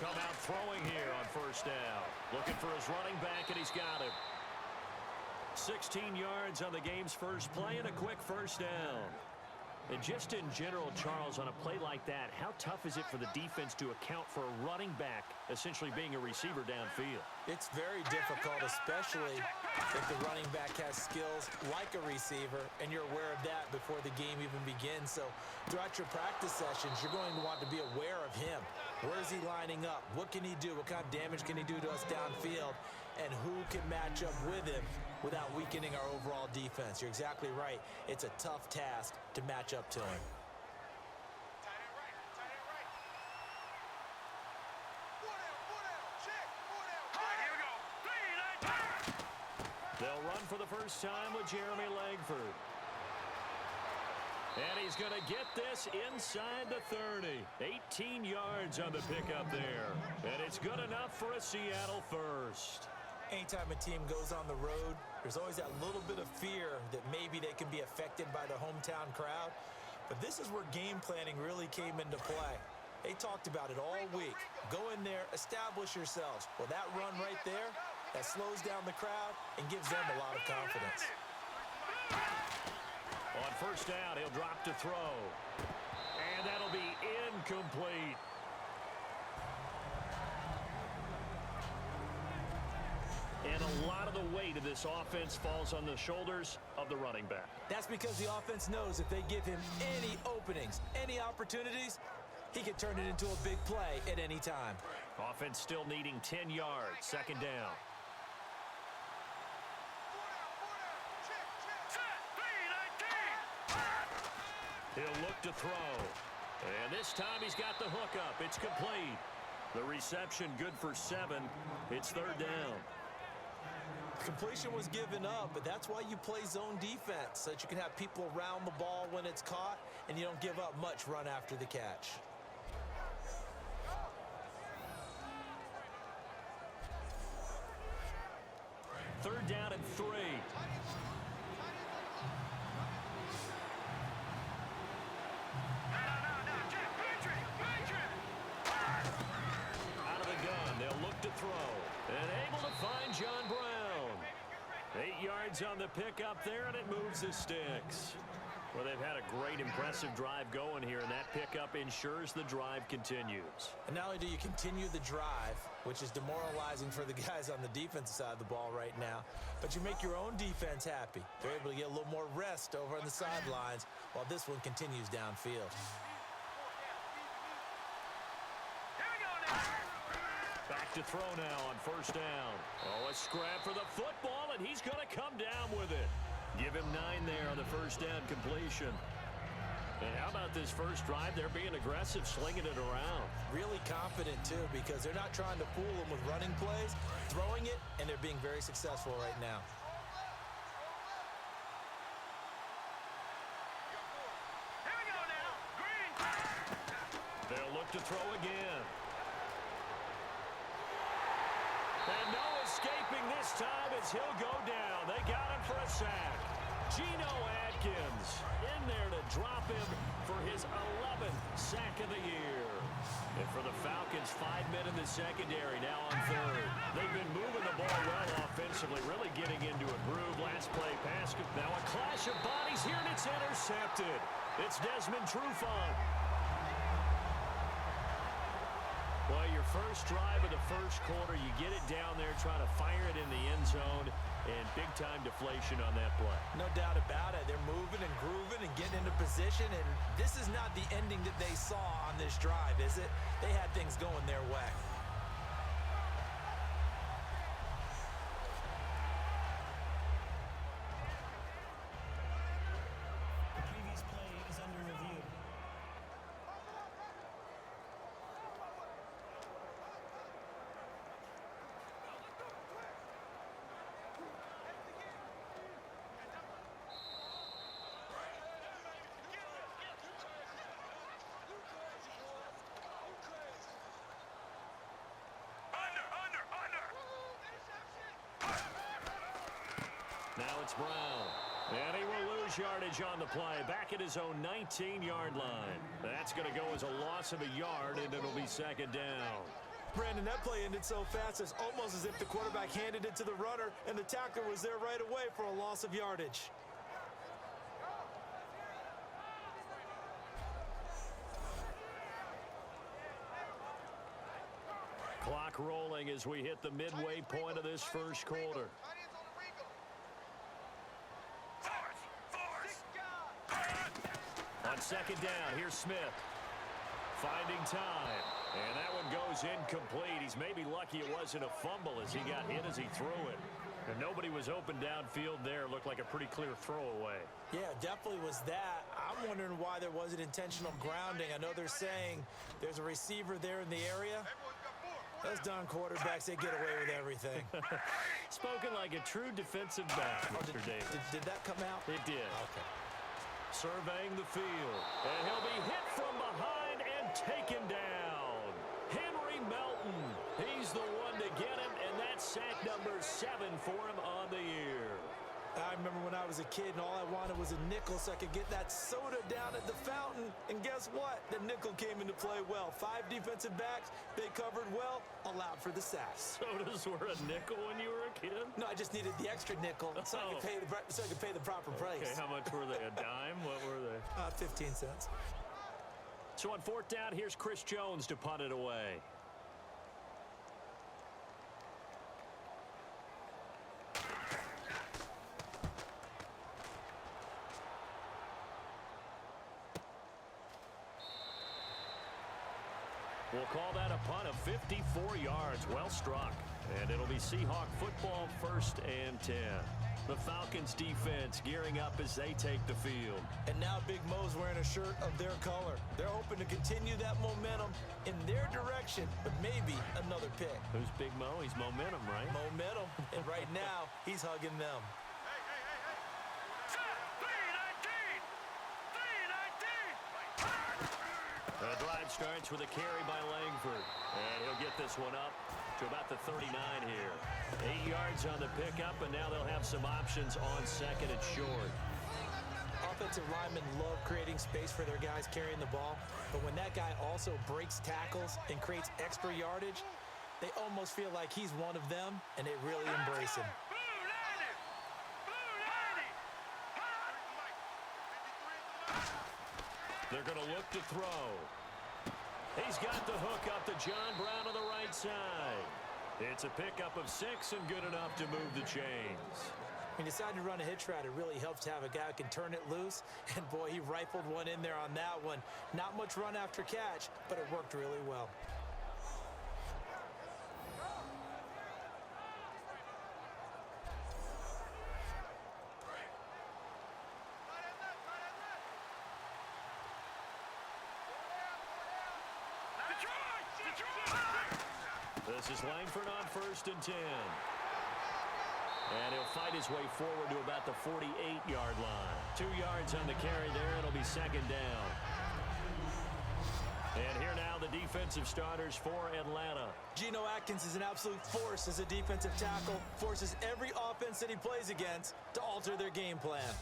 come out throwing here on first down. Looking for his running back, and he's got him. 16 yards on the game's first play and a quick first down. And just in general, Charles, on a play like that, how tough is it for the defense to account for a running back essentially being a receiver downfield? It's very difficult, especially if the running back has skills like a receiver, and you're aware of that before the game even begins. So throughout your practice sessions, you're going to want to be aware of him. Where is he lining up? What can he do? What kind of damage can he do to us downfield? And who can match up with him without weakening our overall defense? You're exactly right. It's a tough task to match up to him. They'll run for the first time with Jeremy Langford. And he's going to get this inside the 30. 18 yards on the pickup there. And it's good enough for a Seattle first. Anytime a team goes on the road, there's always that little bit of fear that maybe they can be affected by the hometown crowd. But this is where game planning really came into play. They talked about it all week. Go in there, establish yourselves. Well, that run right there, that slows down the crowd and gives them a lot of confidence. On first down, he'll drop to throw. And that'll be incomplete. And a lot of the weight of this offense falls on the shoulders of the running back. That's because the offense knows if they give him any openings, any opportunities, he can turn it into a big play at any time. Offense still needing 10 yards, second down. He'll look to throw. And this time he's got the hookup. It's complete. The reception good for 7. It's third down. Completion was given up, but that's why you play zone defense, so that you can have people around the ball when it's caught, and you don't give up much run after the catch. Third down and 3. Out of the gun, they'll look to throw. And able to find John Brown. 8 yards on the pickup there, and it moves the sticks. Well, they've had a great, impressive drive going here, and that pickup ensures the drive continues. And not only do you continue the drive, which is demoralizing for the guys on the defensive side of the ball right now, but you make your own defense happy. They're able to get a little more rest over on the sidelines while this one continues downfield. Back to throw now on first down. Oh, a scrap for the football, and he's going to come down with it. Give him 9 there on the first down completion. And how about this first drive? They're being aggressive, slinging it around. Really confident, too, because they're not trying to fool them with running plays, throwing it, and they're being very successful right now. They'll look to throw again. And no escaping this time as he'll go down. They got him for a sack. Geno Atkins in there to drop him for his 11th sack of the year. And for the Falcons, 5 men in the secondary now on third. They've been moving the ball well offensively, really getting into a groove. Last play pass. Now a clash of bodies here, and it's intercepted. It's Desmond Trufant. Well, your first drive of the first quarter, you get it down there, try to fire it in the end zone, and big-time deflation on that play. No doubt about it. They're moving and grooving and getting into position, and this is not the ending that they saw on this drive, is it? They had things going their way. The previous play is under review. Now it's Brown. And he will lose yardage on the play. Back at his own 19-yard line. That's going to go as a loss of a yard, and it'll be second down. Brandon, that play ended so fast, it's almost as if the quarterback handed it to the runner, and the tackler was there right away for a loss of yardage. Clock rolling as we hit the midway point of this first quarter. On second down, here's Smith. Finding time. And that one goes incomplete. He's maybe lucky it wasn't a fumble as he got hit as he threw it. And nobody was open downfield there. Looked like a pretty clear throwaway. Yeah, definitely was that. I'm wondering why there wasn't intentional grounding. I know they're saying there's a receiver there in the area. Those darn quarterbacks, they get away with everything. Spoken like a true defensive back, Mr. Davis. Did that come out? It did. Okay. Surveying the field. And he'll be hit from behind and taken down. Henry Melton. He's the one to get him, and that's sack number 7 for him on the year. I remember when I was a kid and all I wanted was a nickel so I could get that soda down at the fountain. And guess what? The nickel came into play well. 5 defensive backs, they covered well, allowed for the sacks. Sodas were a nickel when you were a kid? No, I just needed the extra nickel so I could pay the proper price. Okay, how much were they? A dime? What were they? 15 cents. So on fourth down, here's Chris Jones to punt it away. We'll call that a punt of 54 yards. Well struck. And it'll be Seahawk football, 1st and 10. The Falcons defense gearing up as they take the field. And now Big Mo's wearing a shirt of their color. They're hoping to continue that momentum in their direction, but maybe another pick. Who's Big Mo? He's momentum, right? Momentum. And right now, he's hugging them. The drive starts with a carry by Langford. And he'll get this one up to about the 39 here. 8 yards on the pickup, and now they'll have some options on second and short. Offensive linemen love creating space for their guys carrying the ball, but when that guy also breaks tackles and creates extra yardage, they almost feel like he's one of them, and they really embrace him. They're going to look to throw. He's got the hook up to John Brown on the right side. It's a pickup of 6 and good enough to move the chains. When you decide to run a hitch route, it really helps to have a guy who can turn it loose. And, boy, he rifled one in there on that one. Not much run after catch, but it worked really well. This is Langford on 1st and 10. And he'll fight his way forward to about the 48-yard line. 2 yards on the carry there. It'll be second down. And here now the defensive starters for Atlanta. Geno Atkins is an absolute force as a defensive tackle. Forces every offense that he plays against to alter their game plan.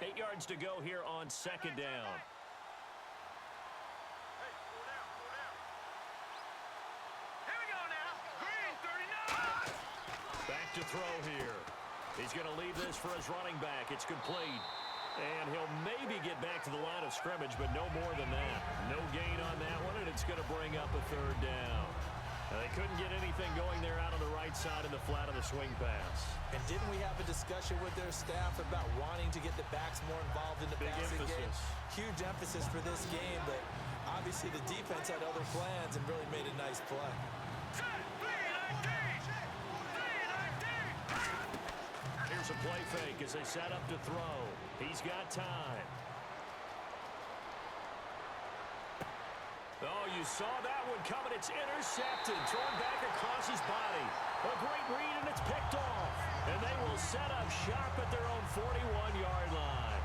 Eight yards to go here on second down. Back to throw here. He's going to leave this for his running back. It's complete. And he'll maybe get back to the line of scrimmage, but no more than that. No gain on that one, and it's going to bring up a 3rd down. Now, they couldn't get anything going there out on the right side in the flat of the swing pass. And didn't we have a discussion with their staff about wanting to get the backs more involved in the passing game? Huge emphasis for this game, but obviously the defense had other plans and really made a nice play. Here's a play fake as they set up to throw. He's got time. Oh, you saw that one coming. It's intercepted. Thrown back across his body. A great read, and it's picked off. And they will set up shop at their own 41-yard line.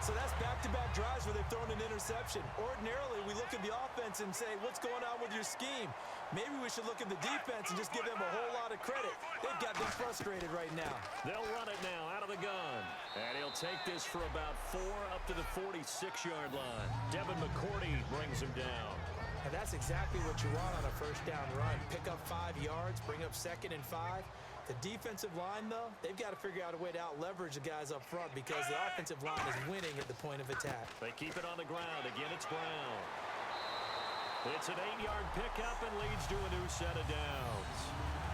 So that's back-to-back drives where they've thrown an interception. Ordinarily, we look at the offense and say, what's going on with your scheme? Maybe we should look at the defense and just give them a whole lot of credit. They've got them frustrated right now. They'll run it now out of the gun. And he'll take this for about 4 up to the 46-yard line. Devin McCourty brings him down. And that's exactly what you want on a first down run. Pick up 5 yards, bring up 2nd and 5. The defensive line, though, they've got to figure out a way to out-leverage the guys up front because the offensive line is winning at the point of attack. They keep it on the ground. Again, it's Brown. It's an 8-yard pickup and leads to a new set of downs.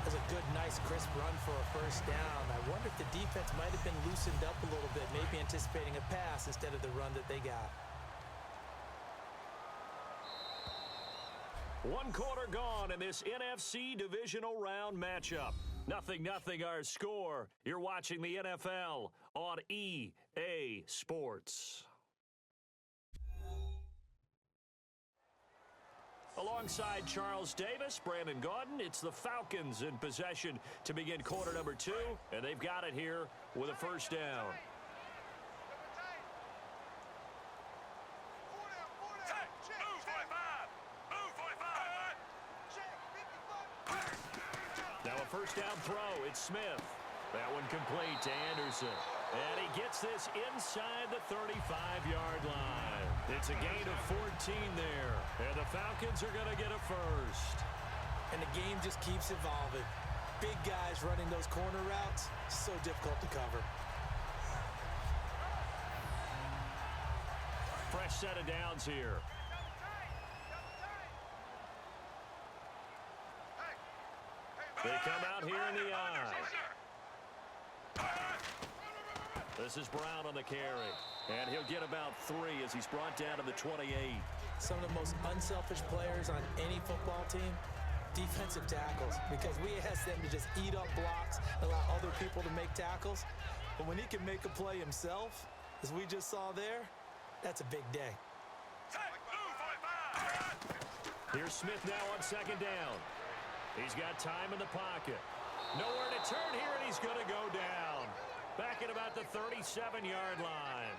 That's a good, nice, crisp run for a first down. I wonder if the defense might have been loosened up a little bit, maybe anticipating a pass instead of the run that they got. 1 quarter gone in this NFC divisional round matchup. 0-0 our score. You're watching the NFL on EA Sports. Alongside Charles Davis, Brandon Gaudin, it's the Falcons in possession to begin quarter number 2, and they've got it here with a first down. Now a first down throw. It's Smith. That one complete to Anderson. And he gets this inside the 35-yard line. It's a gain of 14 there. And the Falcons are going to get a first. And the game just keeps evolving. Big guys running those corner routes, so difficult to cover. Fresh set of downs here. They come out here in the eye. This is Brown on the carry. And he'll get about 3 as he's brought down to the 28. Some of the most unselfish players on any football team, defensive tackles, because we ask them to just eat up blocks, allow other people to make tackles. But when he can make a play himself, as we just saw there, that's a big day. Here's Smith now on second down. He's got time in the pocket. Nowhere to turn here, and he's going to go down. Back at about the 37-yard line.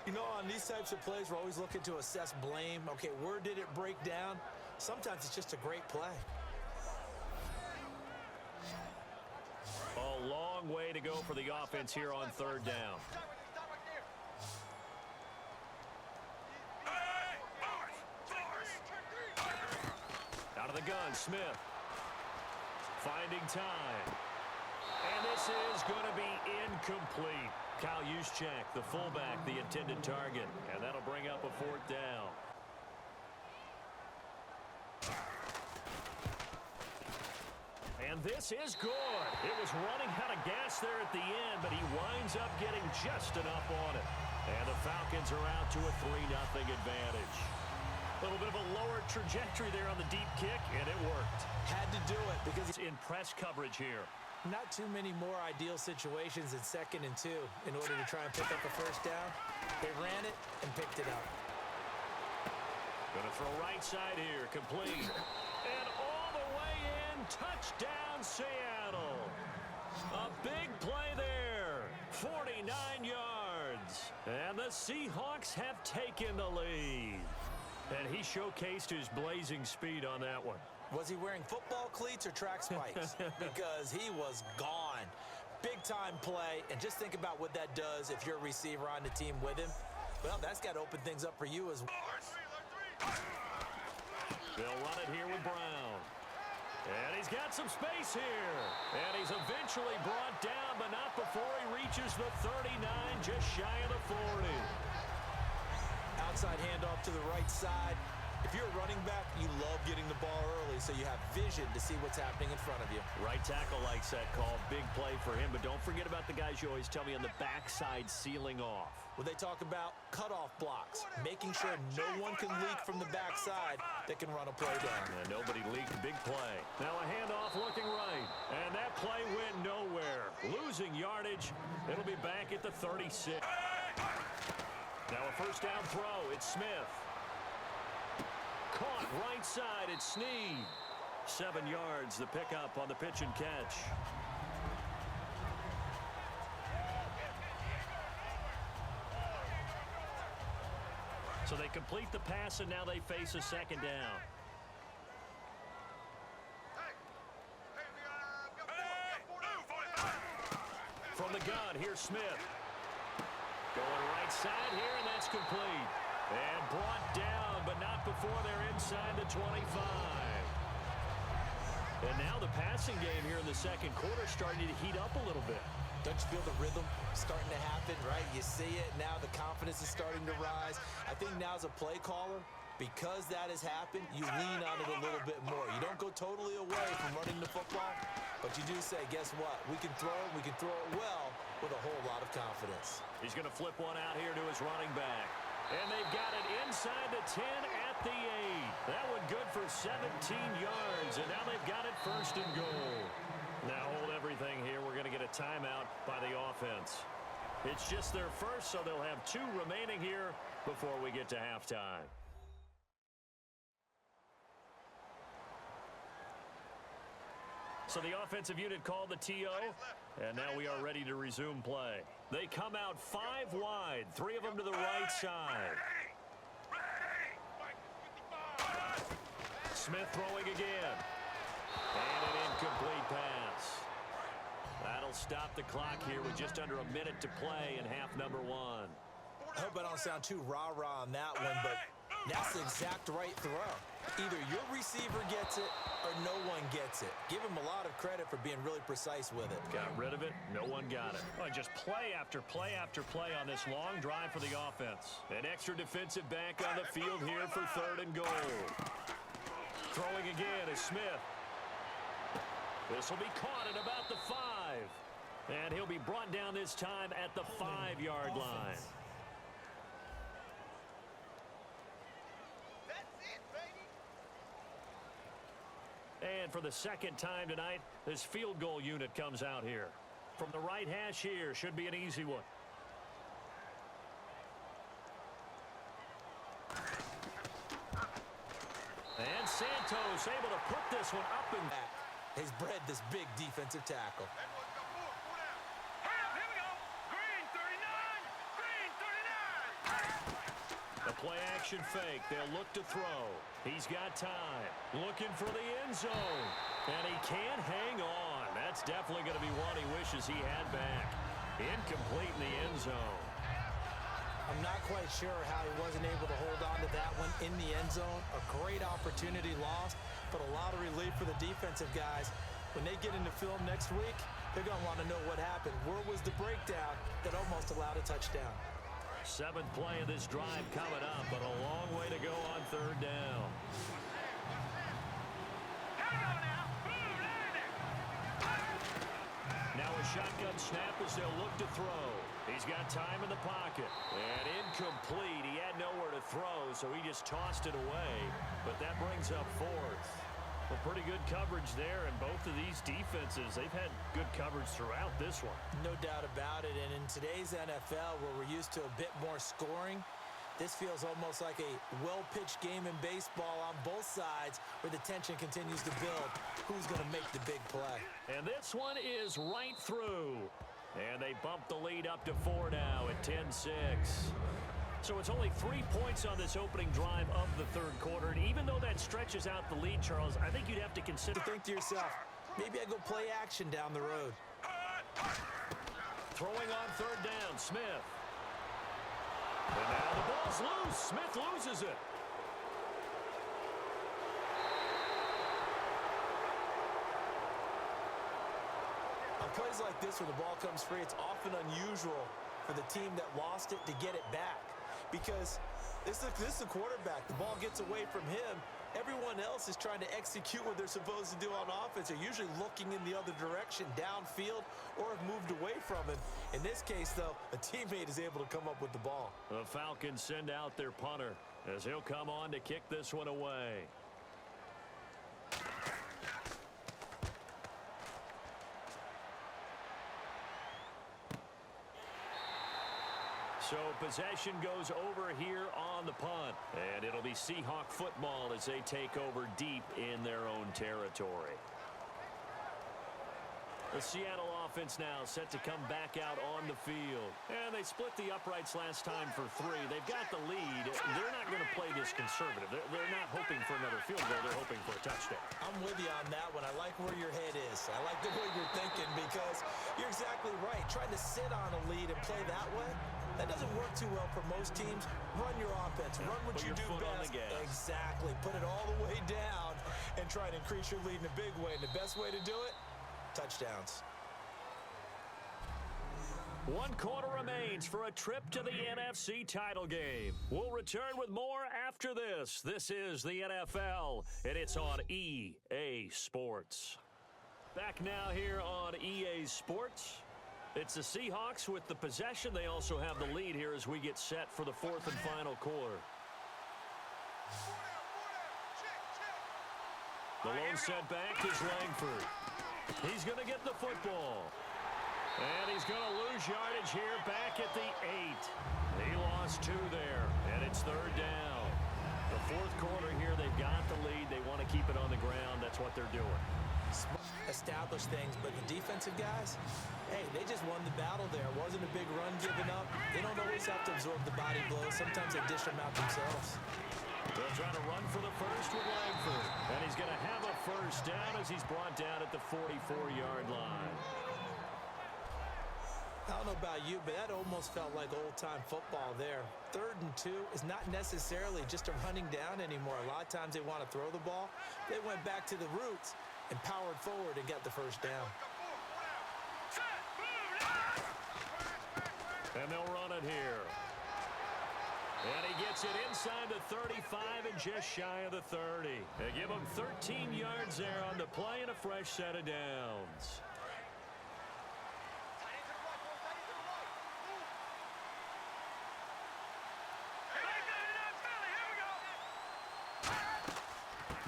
You know, on these types of plays, we're always looking to assess blame. Okay, where did it break down? Sometimes it's just a great play. A long way to go for the offense here on third down. Out of the gun, Smith. Finding time. And this is going to be incomplete. Kyle Juszczyk, the fullback, the intended target. And that'll bring up a 4th down. And this is good. It was running out of gas there at the end, but he winds up getting just enough on it. And the Falcons are out to a 3-0 advantage. A little bit of a lower trajectory there on the deep kick, and it worked. Had to do it because It's in press coverage here. not too many more ideal situations in 2nd and 2 in order to try and pick up a first down. They ran it and picked it up. Going to throw right side here, complete. And all the way in, touchdown Seattle. A big play there, 49 yards. And the Seahawks have taken the lead. And he showcased his blazing speed on that one. Was he wearing football cleats or track spikes? Because he was gone. Big-time play, and just think about what that does if you're a receiver on the team with him. Well, that's got to open things up for you as well. They'll run it here with Brown. And he's got some space here. And he's eventually brought down, but not before he reaches the 39, just shy of the 40. Outside handoff to the right side. If you're a running back, you love getting the ball early so you have vision to see what's happening in front of you. Right tackle likes that call. Big play for him, but don't forget about the guys you always tell me on the backside sealing off. Well, they talk about cutoff blocks, making sure no one can leak from the backside that can run a play down. And nobody leaked. Big play. Now a handoff looking right. And that play went nowhere. Losing yardage. It'll be back at the 36. Now a first down throw. It's Smith. Caught right side. It's Snead. 7 yards, the pickup on the pitch and catch. So they complete the pass, and now they face a second down. From the gun, here's Smith. Going right side here, and that's complete. And brought down, but not before they're inside the 25. And now the passing game here in the second quarter starting to heat up a little bit. Don't you feel the rhythm starting to happen, right? You see it now. The confidence is starting to rise. I think now as a play caller, because that has happened, you lean on it a little bit more. You don't go totally away from running the football, but you do say, guess what? We can throw it well with a whole lot of confidence. He's going to flip one out here to his running back. And they've got it inside the 10 at the 8. That one good for 17 yards, and now they've got it first and goal. Now hold everything here. We're going to get a timeout by the offense. It's just their first, so they'll have 2 remaining here before we get to halftime. So the offensive unit called the TO, and now we are ready to resume play. They come out 5 wide, 3 of them to the right side. Smith throwing again. And an incomplete pass. That'll stop the clock here with just under a minute to play in half number 1. I hope I don't sound too rah-rah on that one, but that's the exact right throw. Either your receiver gets it or no one gets it. Give him a lot of credit for being really precise with it. Got rid of it. No one got it. Oh, just play after play after play on this long drive for the offense. An extra defensive back on the field here for 3rd and goal. Throwing again is Smith. This will be caught at about the 5. And he'll be brought down this time at the 5-yard line. And for the second time tonight, this field goal unit comes out here. From the right hash here, should be an easy one. And Santos able to put this one up and back. Has bred this big defensive tackle. Here we go. Green 39. Green 39. A play action fake. They'll look to throw. He's got time. Looking for the end zone. And he can't hang on. That's definitely going to be one he wishes he had back. Incomplete in the end zone. I'm not quite sure how he wasn't able to hold on to that one in the end zone. A great opportunity lost, but a lot of relief for the defensive guys. When they get into film next week, they're going to want to know what happened. Where was the breakdown that almost allowed a touchdown? 7th play of this drive coming up, but a long way to go on 3rd down. Here we go now. Boom, landing. Now a shotgun snap as they'll look to throw. He's got time in the pocket. And incomplete. He had nowhere to throw, so he just tossed it away. But that brings up 4th. Well, pretty good coverage there, and both of these defenses, they've had good coverage throughout this one. No doubt about it, and in today's NFL, where we're used to a bit more scoring, this feels almost like a well-pitched game in baseball on both sides where the tension continues to build. Who's going to make the big play? And this one is right through. And they bump the lead up to 4 now at 10-6. So it's only 3 points on this opening drive of the 3rd quarter. And even though that stretches out the lead, Charles, I think you'd have to consider... Think to yourself, maybe I go play action down the road. Throwing on 3rd down, Smith. And now the ball's loose. Smith loses it. On plays like this where the ball comes free, it's often unusual for the team that lost it to get it back. Because this is the quarterback. The ball gets away from him. Everyone else is trying to execute what they're supposed to do on offense. They're usually looking in the other direction, downfield, or have moved away from him. In this case, though, a teammate is able to come up with the ball. The Falcons send out their punter as he'll come on to kick this one away. So possession goes over here on the punt. And it'll be Seahawk football as they take over deep in their own territory. The Seattle offense now set to come back out on the field. And they split the uprights last time for 3. They've got the lead. They're not going to play this conservative. They're not hoping for another field goal. They're hoping for a touchdown. I'm with you on that one. I like where your head is. I like the way you're thinking because you're exactly right. Trying to sit on a lead and play that way, that doesn't work too well for most teams. Run your offense. Run what you do best. Exactly. Put it all the way down and try to increase your lead in a big way. And the best way to do it, touchdowns. 1 quarter remains for a trip to the NFC title game. We'll return with more after this. This is the NFL, and it's on EA Sports. Back now here on EA Sports. It's the Seahawks with the possession. They also have the lead here as we get set for the 4th and final quarter. The lone setback is Langford. He's going to get the football. And he's going to lose yardage here back at the 8. He lost 2 there, and it's 3rd down. The 4th quarter here, they've got the lead. They want to keep it on the ground. That's what they're doing. Establish things, but the defensive guys, hey, they just won the battle there. It wasn't a big run given up. They don't always have to absorb the body blows. Sometimes they dish them out themselves. They'll try to run for the first with Langford. And he's going to have a first down as he's brought down at the 44-yard line. I don't know about you, but that almost felt like old-time football there. 3rd and 2 is not necessarily just a running down anymore. A lot of times they want to throw the ball. They went back to the roots and powered forward and got the first down. And they'll run it here. And he gets it inside the 35 and just shy of the 30. They give him 13 yards there on the play and a fresh set of downs.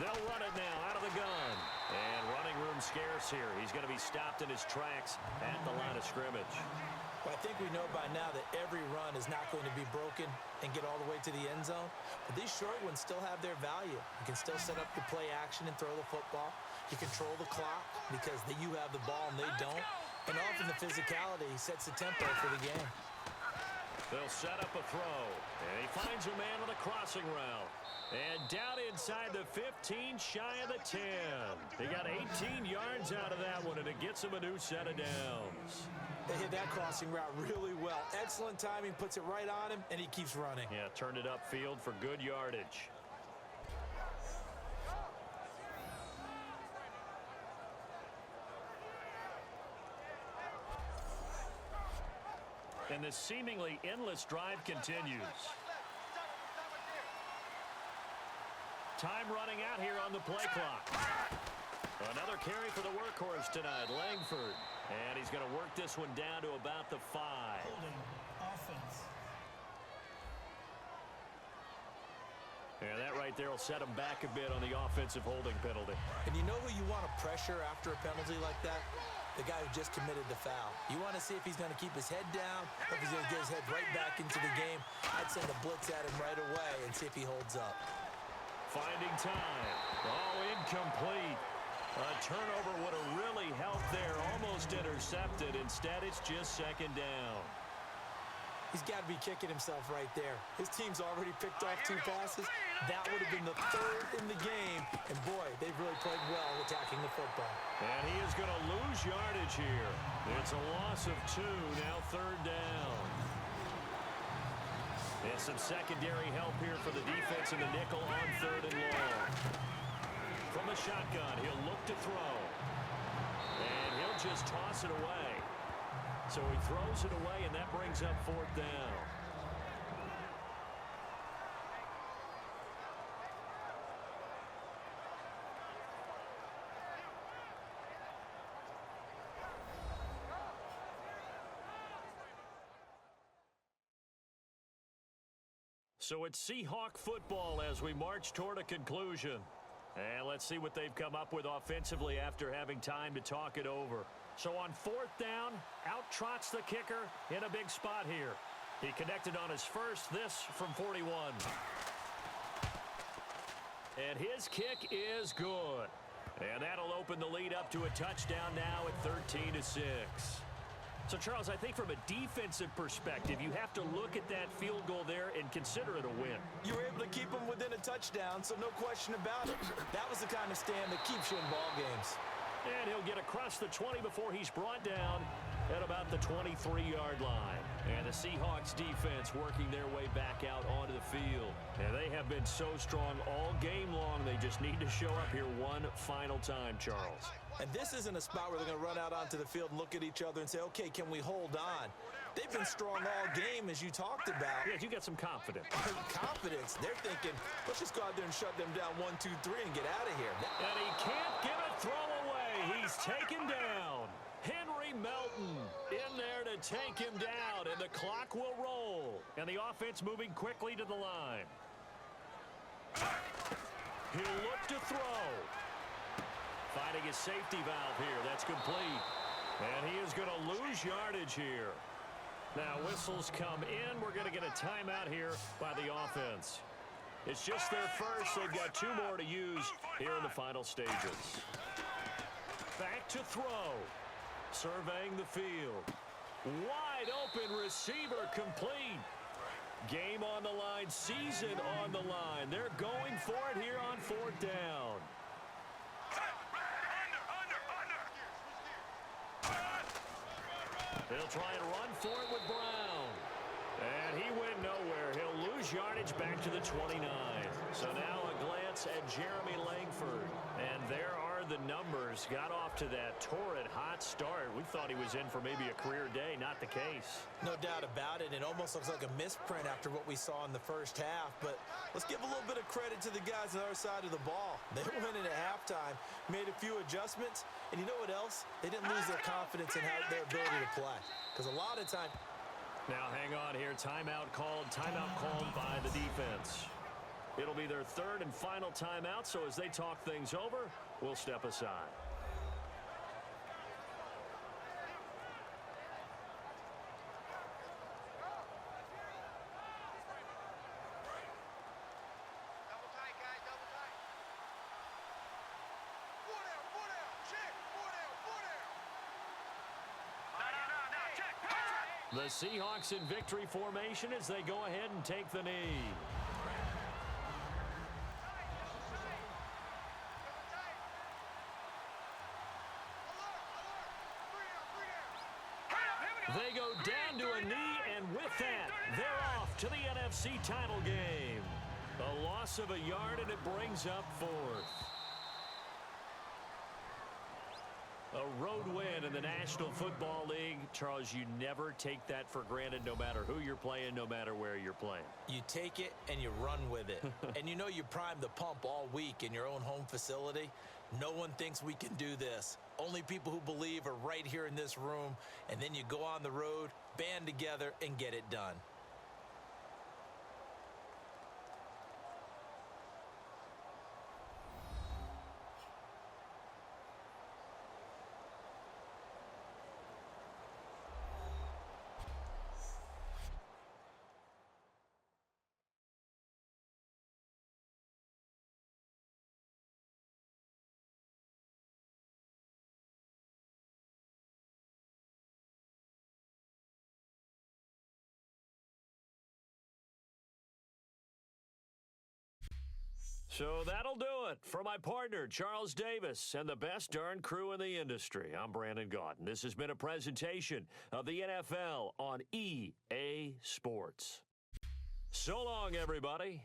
They'll run it now out of the gun. And running room scarce here. He's going to be stopped in his tracks at the line of scrimmage. Well, I think we know by now that every run is not going to be broken and get all the way to the end zone. But these short ones still have their value. You can still set up your play action and throw the football. You control the clock because you have the ball and they don't. And often the physicality sets the tempo for the game. They'll set up a throw. And he finds a man on a crossing route. And down inside the 15, shy of the 10. They got 18 yards out of that one, and it gets him a new set of downs. They hit that crossing route really well. Excellent timing, puts it right on him, and he keeps running. Yeah, turned it upfield for good yardage. And this seemingly endless drive continues. Time running out here on the play clock. Another carry for the workhorse tonight, Langford. And he's going to work this one down to about the 5. Holding offense. And that right there will set him back a bit on the offensive holding penalty. And you know who you want to pressure after a penalty like that? The guy who just committed the foul. You want to see if he's going to keep his head down or if he's going to get his head right back into the game. I'd send a blitz at him right away and see if he holds up. Finding time. Oh, incomplete. A turnover would have really helped there. Almost intercepted. Instead, it's just 2nd down. He's got to be kicking himself right there. His team's already picked off 2 passes. That would have been the 3rd in the game. And, boy, they've really played well attacking the football. And he is going to lose yardage here. It's a loss of 2. Now 3rd down. And some secondary help here for the defense in the nickel on 3rd and long. From the shotgun, he'll look to throw. And he'll just toss it away. So he throws it away, and that brings up 4th down. So it's Seahawk football as we march toward a conclusion. And let's see what they've come up with offensively after having time to talk it over. So on 4th down, out trots the kicker in a big spot here. He connected on his first, this from 41. And his kick is good. And that'll open the lead up to a touchdown now at 13-6. So, Charles, I think from a defensive perspective, you have to look at that field goal there and consider it a win. You were able to keep them within a touchdown, so no question about it. That was the kind of stand that keeps you in ball games. And he'll get across the 20 before he's brought down at about the 23-yard line. And the Seahawks defense working their way back out onto the field. And they have been so strong all game long. They just need to show up here one final time, Charles. And this isn't a spot where they're going to run out onto the field and look at each other and say, okay, can we hold on? They've been strong all game, as you talked about. Yeah, you got some confidence. Confidence. They're thinking, let's just go out there and shut them down 1, 2, 3 and get out of here. And he can't give a throw away. He's taken down. Henry Melton in there to take him down, and the clock will roll. And the offense moving quickly to the line. He'll look to throw. Finding his safety valve here. That's complete. And he is going to lose yardage here. Now whistles come in. We're going to get a timeout here by the offense. It's just their first. They've got 2 more to use here in the final stages. Back to throw. Surveying the field. Wide open receiver complete. Game on the line. Season on the line. They're going for it here on 4th down. They'll try and run for it with Brown. And he went nowhere. He'll lose yardage back to the 29. So now a glance at Jeremy Langford. And there are the numbers. Got off to that torrid hot start. We thought he was in for maybe a career day. Not the case. No doubt about it. It almost looks like a misprint after what we saw in the first half. But let's give a little bit of credit to the guys on the other side of the ball. They went in at halftime, made a few adjustments. And you know what else? They didn't lose their confidence in their ability to play. Because a lot of times... Now hang on here. Timeout called by the defense. It'll be their 3rd and final timeout, so as they talk things over, we'll step aside. The Seahawks in victory formation as they go ahead and take the knee. They go down to a knee, and with that, they're off to the NFC title game. A loss of a yard, and it brings up 4th. A road win in the National Football League. Charles, you never take that for granted no matter who you're playing, no matter where you're playing. You take it and you run with it. And you know you primed the pump all week in your own home facility. No one thinks we can do this. Only people who believe are right here in this room. And then you go on the road, band together, and get it done. So that'll do it for my partner, Charles Davis, and the best darn crew in the industry. I'm Brandon Gaudin. This has been a presentation of the NFL on EA Sports. So long, everybody.